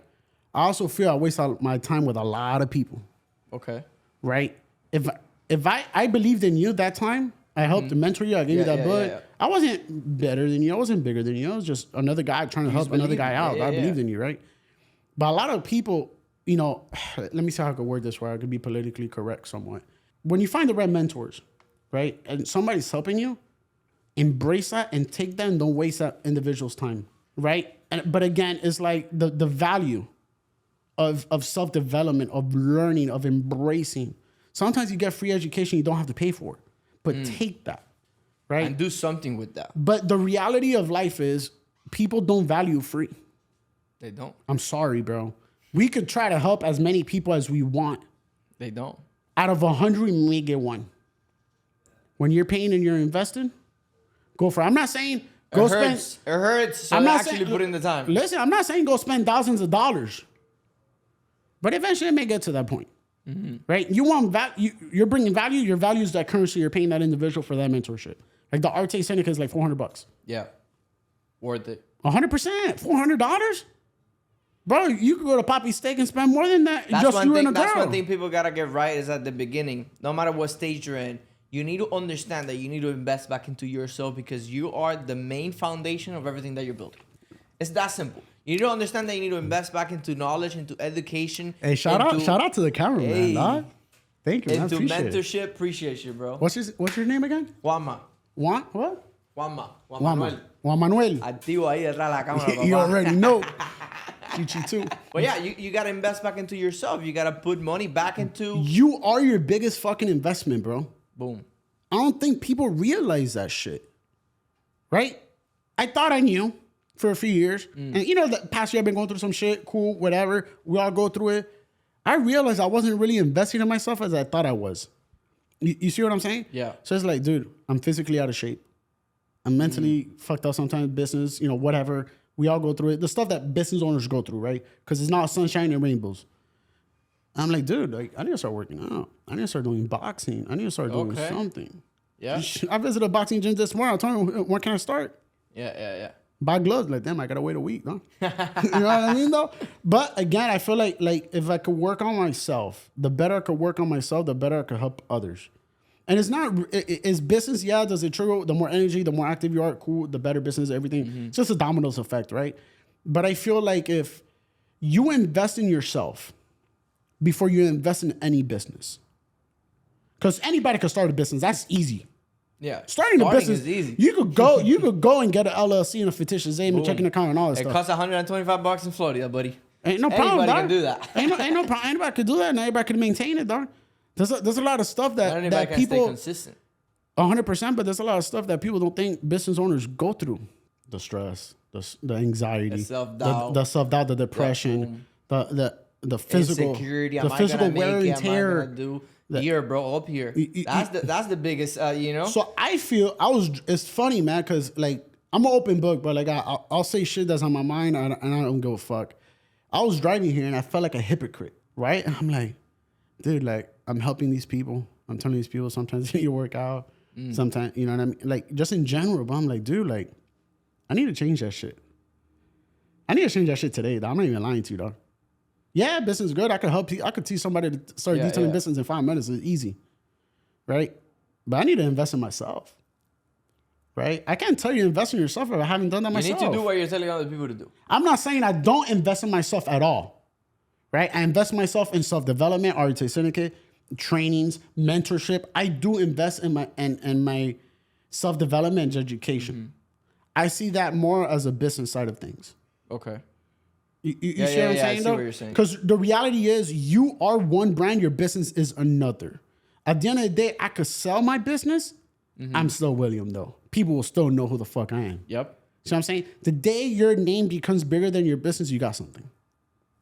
I also feel I waste my time with a lot of people. Okay. Right? If I believed in you that time, I helped to mentor you. I gave you that book. Yeah. I wasn't better than you. I wasn't bigger than you. I was just another guy trying to help another guy out. I believed in you, right? But a lot of people, let me see how I could word this where I could be politically correct somewhat. When you find the right mentors, right, and somebody's helping you, embrace that and take that and don't waste that individual's time, right? But again, it's like the value of self-development, of learning, of embracing. Sometimes you get free education you don't have to pay for, but take that, right? And do something with that. But the reality of life is people don't value free. They don't. I'm sorry, bro. We could try to help as many people as we want. They don't. Out of 100, we may get one. When you're paying and you're investing, go for it. I'm not saying go spend. It hurts. So I'm not actually saying, put in the time. Listen, I'm not saying go spend thousands of dollars, but eventually it may get to that point, right? You want you're bringing value. Your value is that currency you're paying that individual for that mentorship. Like the Arte Seneca is like $400. Yeah, worth it. 100%, $400. Bro, you could go to Poppy Steak and spend more than that. That's just one you thing. and a girl. That's one thing people gotta get right is at the beginning. No matter what stage you're in, you need to understand that you need to invest back into yourself because you are the main foundation of everything that you're building. It's that simple. You need to understand that you need to invest back into knowledge, into education. Hey, shout out to the cameraman, dog. Thank you, man. Into Appreciate mentorship, appreciate you, bro. What's your name again? Juanma. What? Juan Manuel. Juan Manuel. Activo ahí detrás de la cámara, You papá. already know. Chichi too. But yeah, you gotta invest back into yourself. You gotta put money back into. You are your biggest fucking investment, bro. Boom. I don't think people realize that shit. Right? I thought I knew for a few years. And the past year I've been going through some shit. Cool, whatever. We all go through it. I realized I wasn't really investing in myself as I thought I was. You see what I'm saying? Yeah. So it's like, dude, I'm physically out of shape. I'm mentally fucked up sometimes, business, whatever. We all go through it. The stuff that business owners go through, right? Because it's not sunshine and rainbows. I'm like, dude, I need to start working out. I need to start doing boxing. I need to start doing something. Yeah. I visited a boxing gym this morning. I told him, when can I start? Yeah. Buy gloves. Like, damn, I got to wait a week, huh? You know what I mean, though? But again, I feel like if I could work on myself, the better I could work on myself, the better I could help others. And it's not, it's business, yeah, does it trigger? The more energy, the more active you are, cool, the better business, everything. It's just a dominoes effect, right? But I feel like if you invest in yourself before you invest in any business, because anybody can start a business, that's easy. Yeah. Starting a business is easy. You could go and get an LLC and a fictitious name and checking account and all that stuff. It costs $125 in Florida, buddy. Ain't no problem, Anybody dog. can do that. ain't no problem. Anybody could do that, and everybody could maintain it, dog. There's a lot of stuff Not anybody that can people stay consistent. 100%, but there's a lot of stuff that people don't think business owners go through. The stress, the anxiety, The self-doubt. the self-doubt, the depression, the physical insecurity. the physical wear and tear. Bro, up here. That's the biggest, So I feel it's funny, man, because like I'm an open book, but like I'll say shit that's on my mind and I don't give a fuck. I was driving here and I felt like a hypocrite, right? I'm like, dude, like I'm helping these people. I'm telling these people sometimes you work out, sometimes, you know what I mean? Like just in general, but I'm like, dude, like I need to change that shit. I need to change that shit today, dog. I'm not even lying to you, dog. Yeah, business is good. I could help you. I could teach somebody to start detailing business in 5 minutes. It's easy, right? But I need to invest in myself. right? I can't tell you to invest in yourself if I haven't done that myself. You need to do what you're telling other people to do. I'm not saying I don't invest in myself at all, right? I invest myself in self-development, RTA Syndicate, trainings, mentorship. I do invest in my self-development and education. Mm-hmm. I see that more as a business side of things. Okay. You see what I'm saying, I see though? what you're saying. Because the reality is you are one brand, your business is another. At the end of the day, I could sell my business. Mm-hmm. I'm still William, though. People will still know who the fuck I am. Yep. See what I'm saying? The day your name becomes bigger than your business, you got something.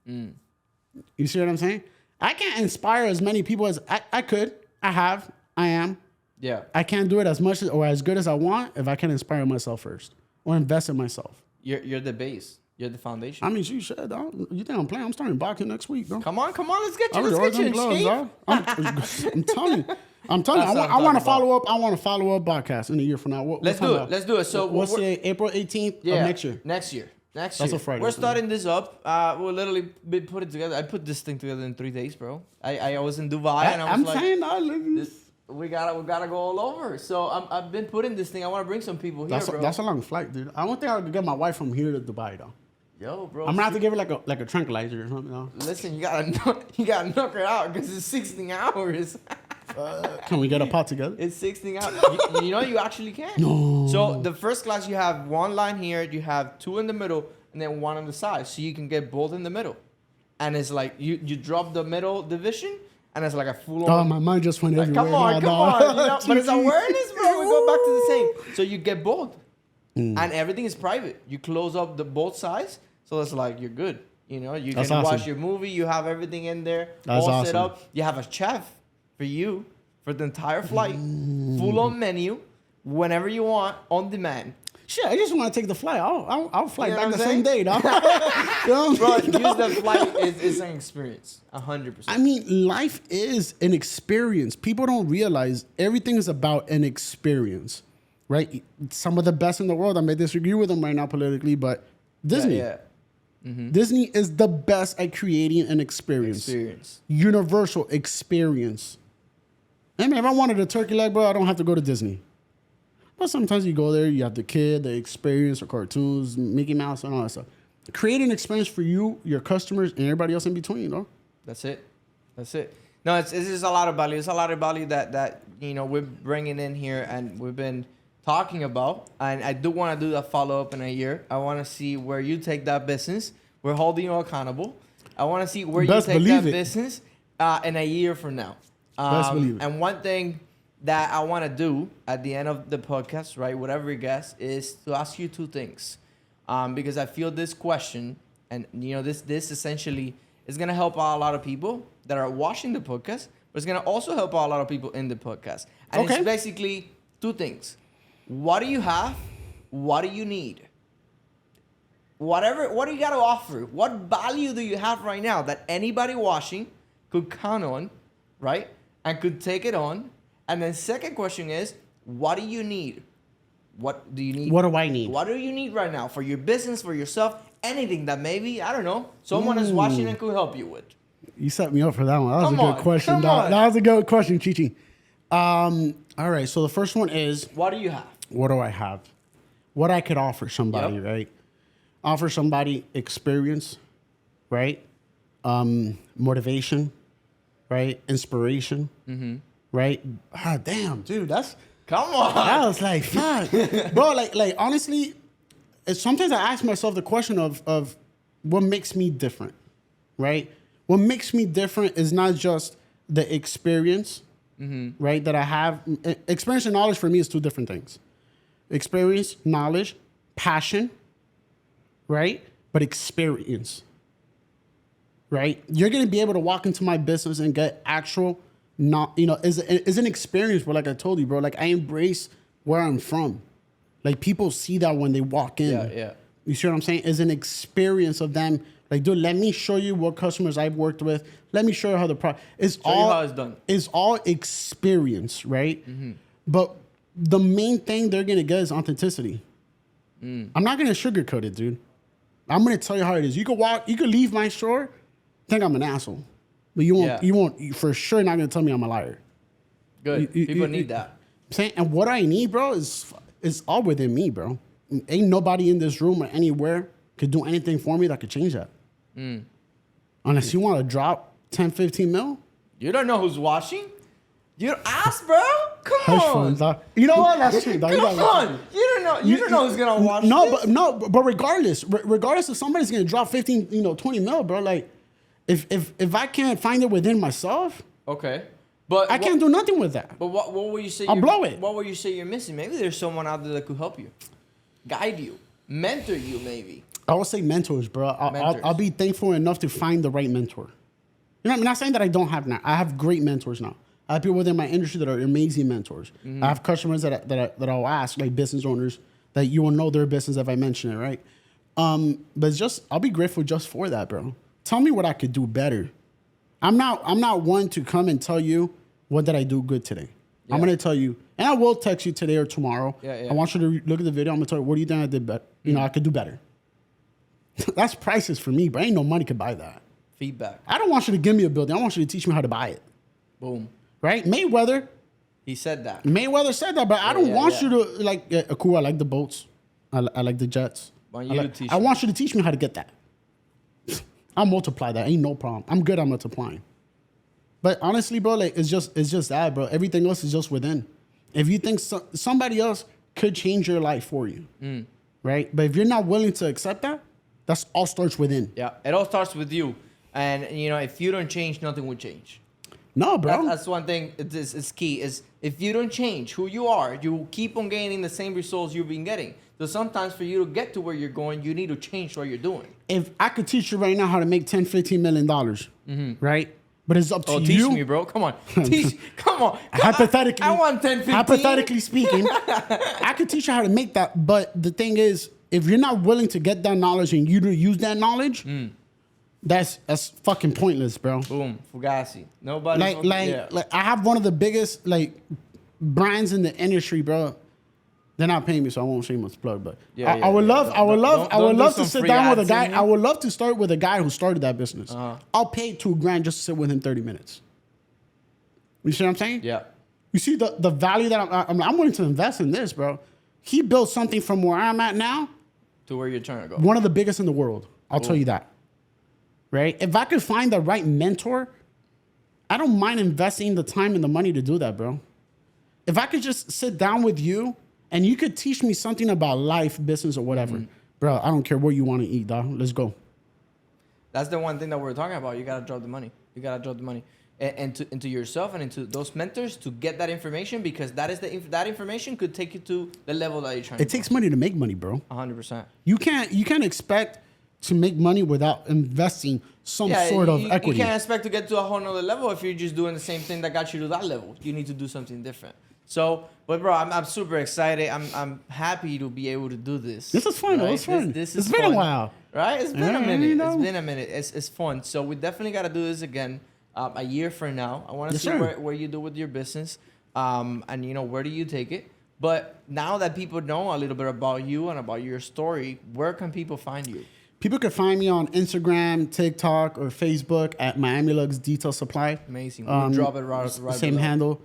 You see what I'm saying? I can't inspire as many people as I could. I have. I am. Yeah. I can't do it as much or as good as I want if I can inspire myself first or invest in myself. You're the base. You're the foundation. I mean, you said, dog. You think I'm playing? I'm starting boxing next week, bro. Come on. Let's get you in shape. I'm telling you. I want to follow up. I want to follow up podcast in a year from now. Let's do it. So what's the April 18th of next year? Next year. That's a Friday. We're starting this up. We'll literally put it together. I put this thing together in 3 days, bro. I was in Dubai and I was like, we gotta go all over. So I've been putting this thing. I want to bring some people here, bro. That's a long flight, dude. I don't think I could get my wife from here to Dubai, though. Yo, bro. I'm gonna have to give her like a tranquilizer or something. Though. Listen, you gotta knock her out because it's 16 hours. Can we get a pot together? It's 16 hours. You know you actually can. No. So the first class you have one line here, you have 2 in the middle, and then 1 on the side, so you can get both in the middle. And it's like you drop the middle division, and it's like a full on. Oh, my mind just went everywhere. Come on. You know, but it's awareness, bro. We go back to the same. So you get both, and everything is private. You close up the both sides, so it's like you're good. You know, you can watch your movie. You have everything in there, all set up. You have a chef for you for the entire flight, full on menu, whenever you want, on demand. Shit, I just want to take the flight. I'll fly back the same day, dog. Bro, use the flight is an experience, 100%. I mean, life is an experience. People don't realize everything is about an experience, right? Some of the best in the world, I may disagree with them right now politically, but Disney. Yeah. Mm-hmm. Disney is the best at creating an experience. Universal experience. I mean, if I wanted a turkey leg, bro, I don't have to go to Disney. But sometimes you go there, you have the kid, the experience, or cartoons, Mickey Mouse, and all that stuff. Create an experience for you, your customers, and everybody else in between, you know? That's it. No, it's a lot of value. It's a lot of value that we're bringing in here and we've been talking about. And I do want to do a follow-up in a year. I want to see where you take that business. We're holding you accountable. I want to see where you take that business in a year from now. Best believe it. And one thing that I want to do at the end of the podcast, right, whatever you guess, is to ask you 2 things. Because I feel this question, and this essentially is going to help out a lot of people that are watching the podcast, but it's going to also help out a lot of people in the podcast. And it's basically 2 things. What do you have? What do you need? What do you got to offer? What value do you have right now that anybody watching could count on, right? And could take it on. And then second question is, what do you need? What do you need? What do I need? What do you need right now for your business, for yourself, anything that maybe, I don't know, someone is watching and could help you with? You set me up for that one. That was a good question, dog. That was a good question, Chichi. All right, so the first one is... What do you have? What do I have? What I could offer somebody, right? Offer somebody experience, right? Motivation, right? Inspiration, right? Ah, damn, dude, that's... Come on. I was like, fuck. Bro, like honestly, sometimes I ask myself the question of what makes me different, right? What makes me different is not just the experience, right, that I have. Experience and knowledge for me is 2 different things. Experience, knowledge, passion, right? But experience, right? You're going to be able to walk into my business and get actual... is an experience, bro. Like I told you, bro. Like I embrace where I'm from. Like people see that when they walk in. Yeah. You see what I'm saying? It's an experience of them. Like, dude, let me show you what customers I've worked with. Let me show you how the product. It's all how it's done. It's all experience, right? But the main thing they're gonna get is authenticity. I'm not gonna sugarcoat it, dude. I'm gonna tell you how it is. You could leave my store, think I'm an asshole. But you won't for sure not gonna tell me I'm a liar. Good. People need that. And what I need, bro, is it's all within me, bro. Ain't nobody in this room or anywhere could do anything for me that could change that. Unless you want to drop 10, 15 mil. You don't know who's watching. You ask, bro. Come Hush on. funds, dog. You know what? That's true, dog. Come on. You don't know. You don't know who's gonna watch. But regardless if somebody's gonna drop 15, 20 mil, bro. Like, if I can't find it within myself, okay, but I can't do nothing with that. But what will you say? I'll blow it. What will you say you're missing? Maybe there's someone out there that could help you, guide you, mentor you, maybe. I would say mentors, bro. I'll be thankful enough to find the right mentor. You know, I'm not saying that I don't have now. I have great mentors now. I have people within my industry that are amazing mentors. I have customers that I'll ask, like business owners, that you will know their business if I mention it, right? But it's just, I'll be grateful just for that, bro. Tell me what I could do better. I'm not one to come and tell you what did I do good today. Yeah. I'm gonna tell you, and I will text you today or tomorrow. Yeah. I want you to look at the video. I'm gonna tell you, what do you think I did better? You know, I could do better. That's priceless for me, but ain't no money could buy that. Feedback. I don't want you to give me a building. I want you to teach me how to buy it. Boom. Right? Mayweather. He said that. Mayweather said that, but I don't want you to, like, cool, I like the boats. I like the jets. I want you to teach me how to get that. I'll multiply that. Ain't no problem. I'm good at multiplying. But honestly, bro, like, it's just that, bro. Everything else is just within. If you think somebody else could change your life for you, right? But if you're not willing to accept that, that's all starts within. Yeah, it all starts with you. And, if you don't change, nothing will change. No, bro. That's one thing. It's key. Is if you don't change who you are, you will keep on gaining the same results you've been getting. So sometimes for you to get to where you're going, you need to change what you're doing. If I could teach you right now how to make $10, $15 million, right? But it's up to you. Teach me, bro. Come on. Come on. Hypothetically. I want 10, 15. Hypothetically speaking, I could teach you how to make that. But the thing is, if you're not willing to get that knowledge and you to use that knowledge, that's fucking pointless, bro. Boom. Fugazi. Nobody. Like I have one of the biggest brands in the industry, bro. They're not paying me, so I won't shameless plug. But I would love to sit down with a guy. I would love to start with a guy who started that business. I'll pay $2,000 just to sit with him 30 minutes. You see what I'm saying? Yeah. You see the value that I'm willing to invest in this, bro. He built something from where I'm at now to where you're trying to go. One of the biggest in the world. I'll tell you that. Right? If I could find the right mentor, I don't mind investing the time and the money to do that, bro. If I could just sit down with you and you could teach me something about life, business, or whatever, bro, I don't care what you want to eat, dog. Let's go. That's the one thing that we're talking about. You got to drop the money. You got to drop the money into yourself and into those mentors to get that information, because that information could take you to the level that you're trying to. It takes money to make money, bro. 100%. You can't expect to make money without investing some sort of equity. You can't expect to get to a whole nother level if you're just doing the same thing that got you to that level. You need to do something different. So, but bro, I'm super excited. I'm happy to be able to do this. This is fun. Right? It's fun. It's been fun. A while, right? It's been a minute. It's been a minute. It's fun. So we definitely got to do this again a year from now. I want to see where you do with your business, and where do you take it. But now that people know a little bit about you and about your story, where can people find you? People can find me on Instagram, TikTok, or Facebook at Miami Lugs Detail Supply. Amazing. We'll drop it right same below. Handle.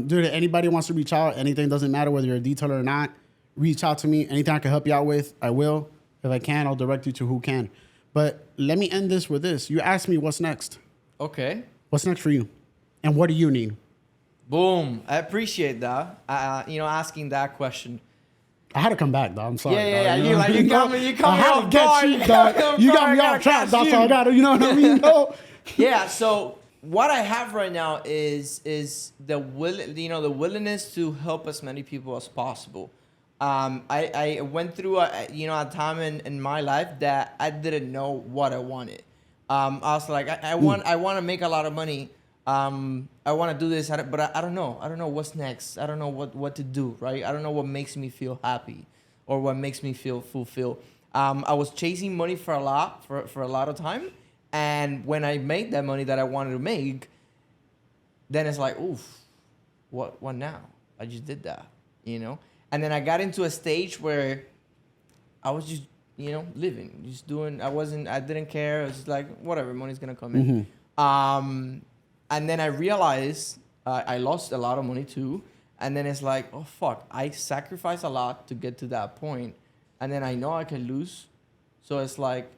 Dude, anybody wants to reach out, anything doesn't matter whether you're a detailer or not, reach out to me. Anything I can help you out with, I will. If I can, I'll direct you to who can. But let me end this with this. You asked me what's next. Okay. What's next for you? And what do you need? Boom. I appreciate that. Asking that question. I had to come back, dog. I'm sorry. Yeah. You got me off guard. You got me off track. That's all I got. You know what I mean? Yeah. So what I have right now is the willingness to help as many people as possible. I went through a time in my life that I didn't know what I wanted. I was like, I want to make a lot of money. I want to do this, but I don't know. I don't know what's next. I don't know what to do, right? I don't know what makes me feel happy or what makes me feel fulfilled. I was chasing money for a lot of time. And when I made that money that I wanted to make, then it's like, oof, what now? I just did that, And then I got into a stage where I was just, living, just doing. I didn't care. I was just like, whatever, money's gonna come in. And then I realized I lost a lot of money too. And then it's like, oh, fuck, I sacrificed a lot to get to that point. And then I know I can lose. So it's like,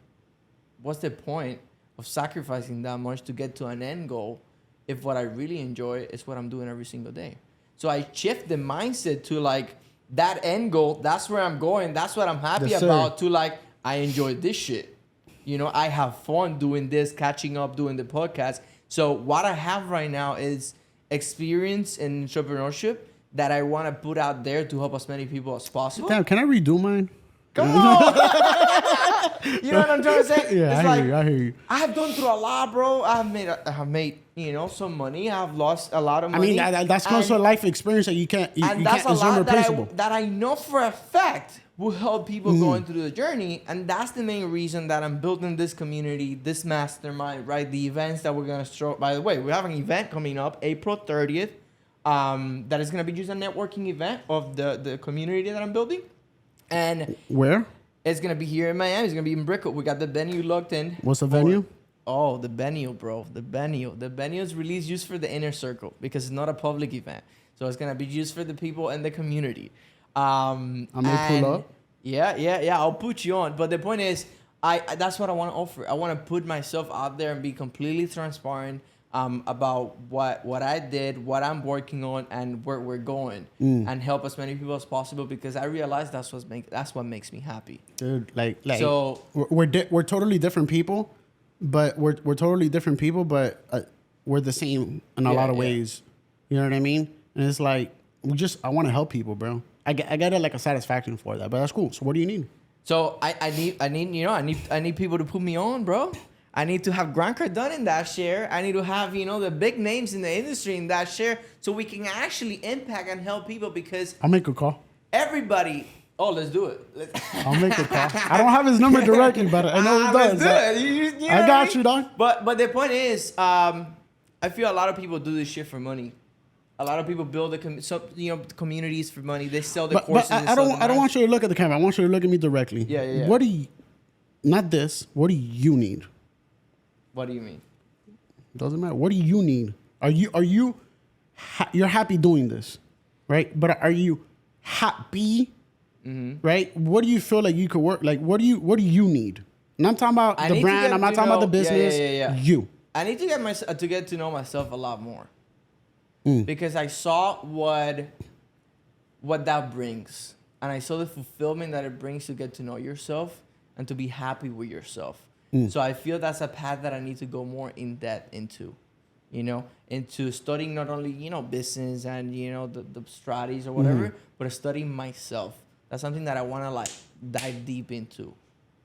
what's the point of sacrificing that much to get to an end goal if what I really enjoy is what I'm doing every single day? So I shift the mindset to like that end goal. That's where I'm going. That's what I'm happy about. To like, I enjoy this shit. You know, I have fun doing this, catching up, doing the podcast. So what I have right now is experience in entrepreneurship that I want to put out there to help as many people as possible. Damn, can I redo mine? Come on. You know what I'm trying to say? Yeah, it's I hear you. I have gone through a lot, bro. I have made, you know, some money. I've lost a lot of money. I mean, that's also a life experience that you can't assume replaceable. That I know for a fact will help people going through the journey. And that's the main reason that I'm building this community, this mastermind, right? The events that we're going to show. By the way, we have an event coming up April 30th. That is going to be just a networking event of the community that I'm building. And where? It's going to be here in Miami. It's going to be in Brickell. We got the venue locked in. What's the venue? Oh, the venue, bro. The venue. The venue is released just for the inner circle because it's not a public event. So it's going to be used for the people in the community. I'm going to pull up. Yeah. I'll put you on. But the point is, that's what I want to offer. I want to put myself out there and be completely transparent about what I did, what I'm working on, and where we're going, and help as many people as possible because I realize that's what makes me happy. Dude, like so we're totally different people, but we're totally different people, but we're the same in a lot of ways. You know what I mean? And it's like I want to help people, bro. I get it like a satisfaction for that, but that's cool. So what do you need? So I need people to put me on, bro. I need to have Grant Cardone in that share. I need to have, the big names in the industry in that share so we can actually impact and help people because I'll make a call. Everybody, let's do it. I'll make a call. I don't have his number directly, but I know he does. Let's do it. You know I got you, dog. But the point is, I feel a lot of people do this shit for money. A lot of people build communities for money. They sell their courses. But I don't want you to look at the camera. I want you to look at me directly. Yeah. What do you need? What do you mean? Doesn't matter. What do you need? You're happy doing this, right? But are you happy? Mm-hmm. Right? What do you feel like you could work? Like, what do you need? And I'm talking about the brand. I'm not talking about the business. Yeah. You. I need to get to know myself a lot more because I saw what that brings, and I saw the fulfillment that it brings to get to know yourself and to be happy with yourself. So I feel that's a path that I need to go more in depth into, into studying not only, business and, the strategies or whatever, but studying myself. That's something that I want to dive deep into,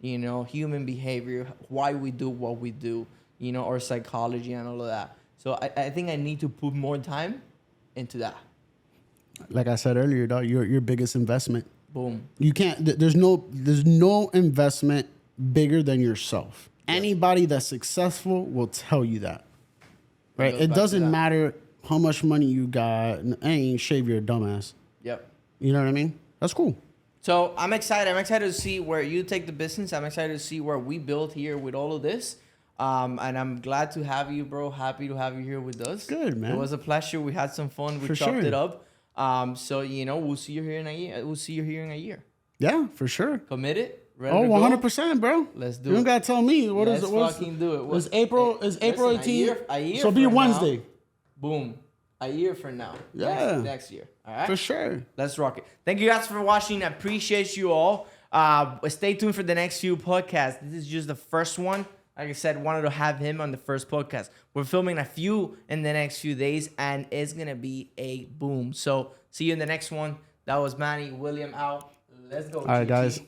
human behavior, why we do what we do, our psychology and all of that. So I think I need to put more time into that. Like I said earlier, dog, your biggest investment. Boom. You can't, there's no investment bigger than yourself. Anybody that's successful will tell you that, right? It doesn't matter how much money you got. Shave, you're a dumbass. Yep. You know what I mean? That's cool. So I'm excited. I'm excited to see where you take the business. I'm excited to see where we build here with all of this. And I'm glad to have you, bro. Happy to have you here with us. Good, man. It was a pleasure. We had some fun. We chopped it up. So we'll see you here in a year. We'll see you here in a year. Yeah, for sure. Committed. Ready 100%, bro. Let's do it. You don't gotta tell me. Let's fucking do it. Is April 18th? A year so be Wednesday. Now, boom. A year from now. Yeah. Next year. All right. For sure. Let's rock it. Thank you guys for watching. I appreciate you all. Stay tuned for the next few podcasts. This is just the first one. Like I said, wanted to have him on the first podcast. We're filming a few in the next few days, and it's gonna be a boom. So see you in the next one. That was Manny, William out. Let's go. All right, guys.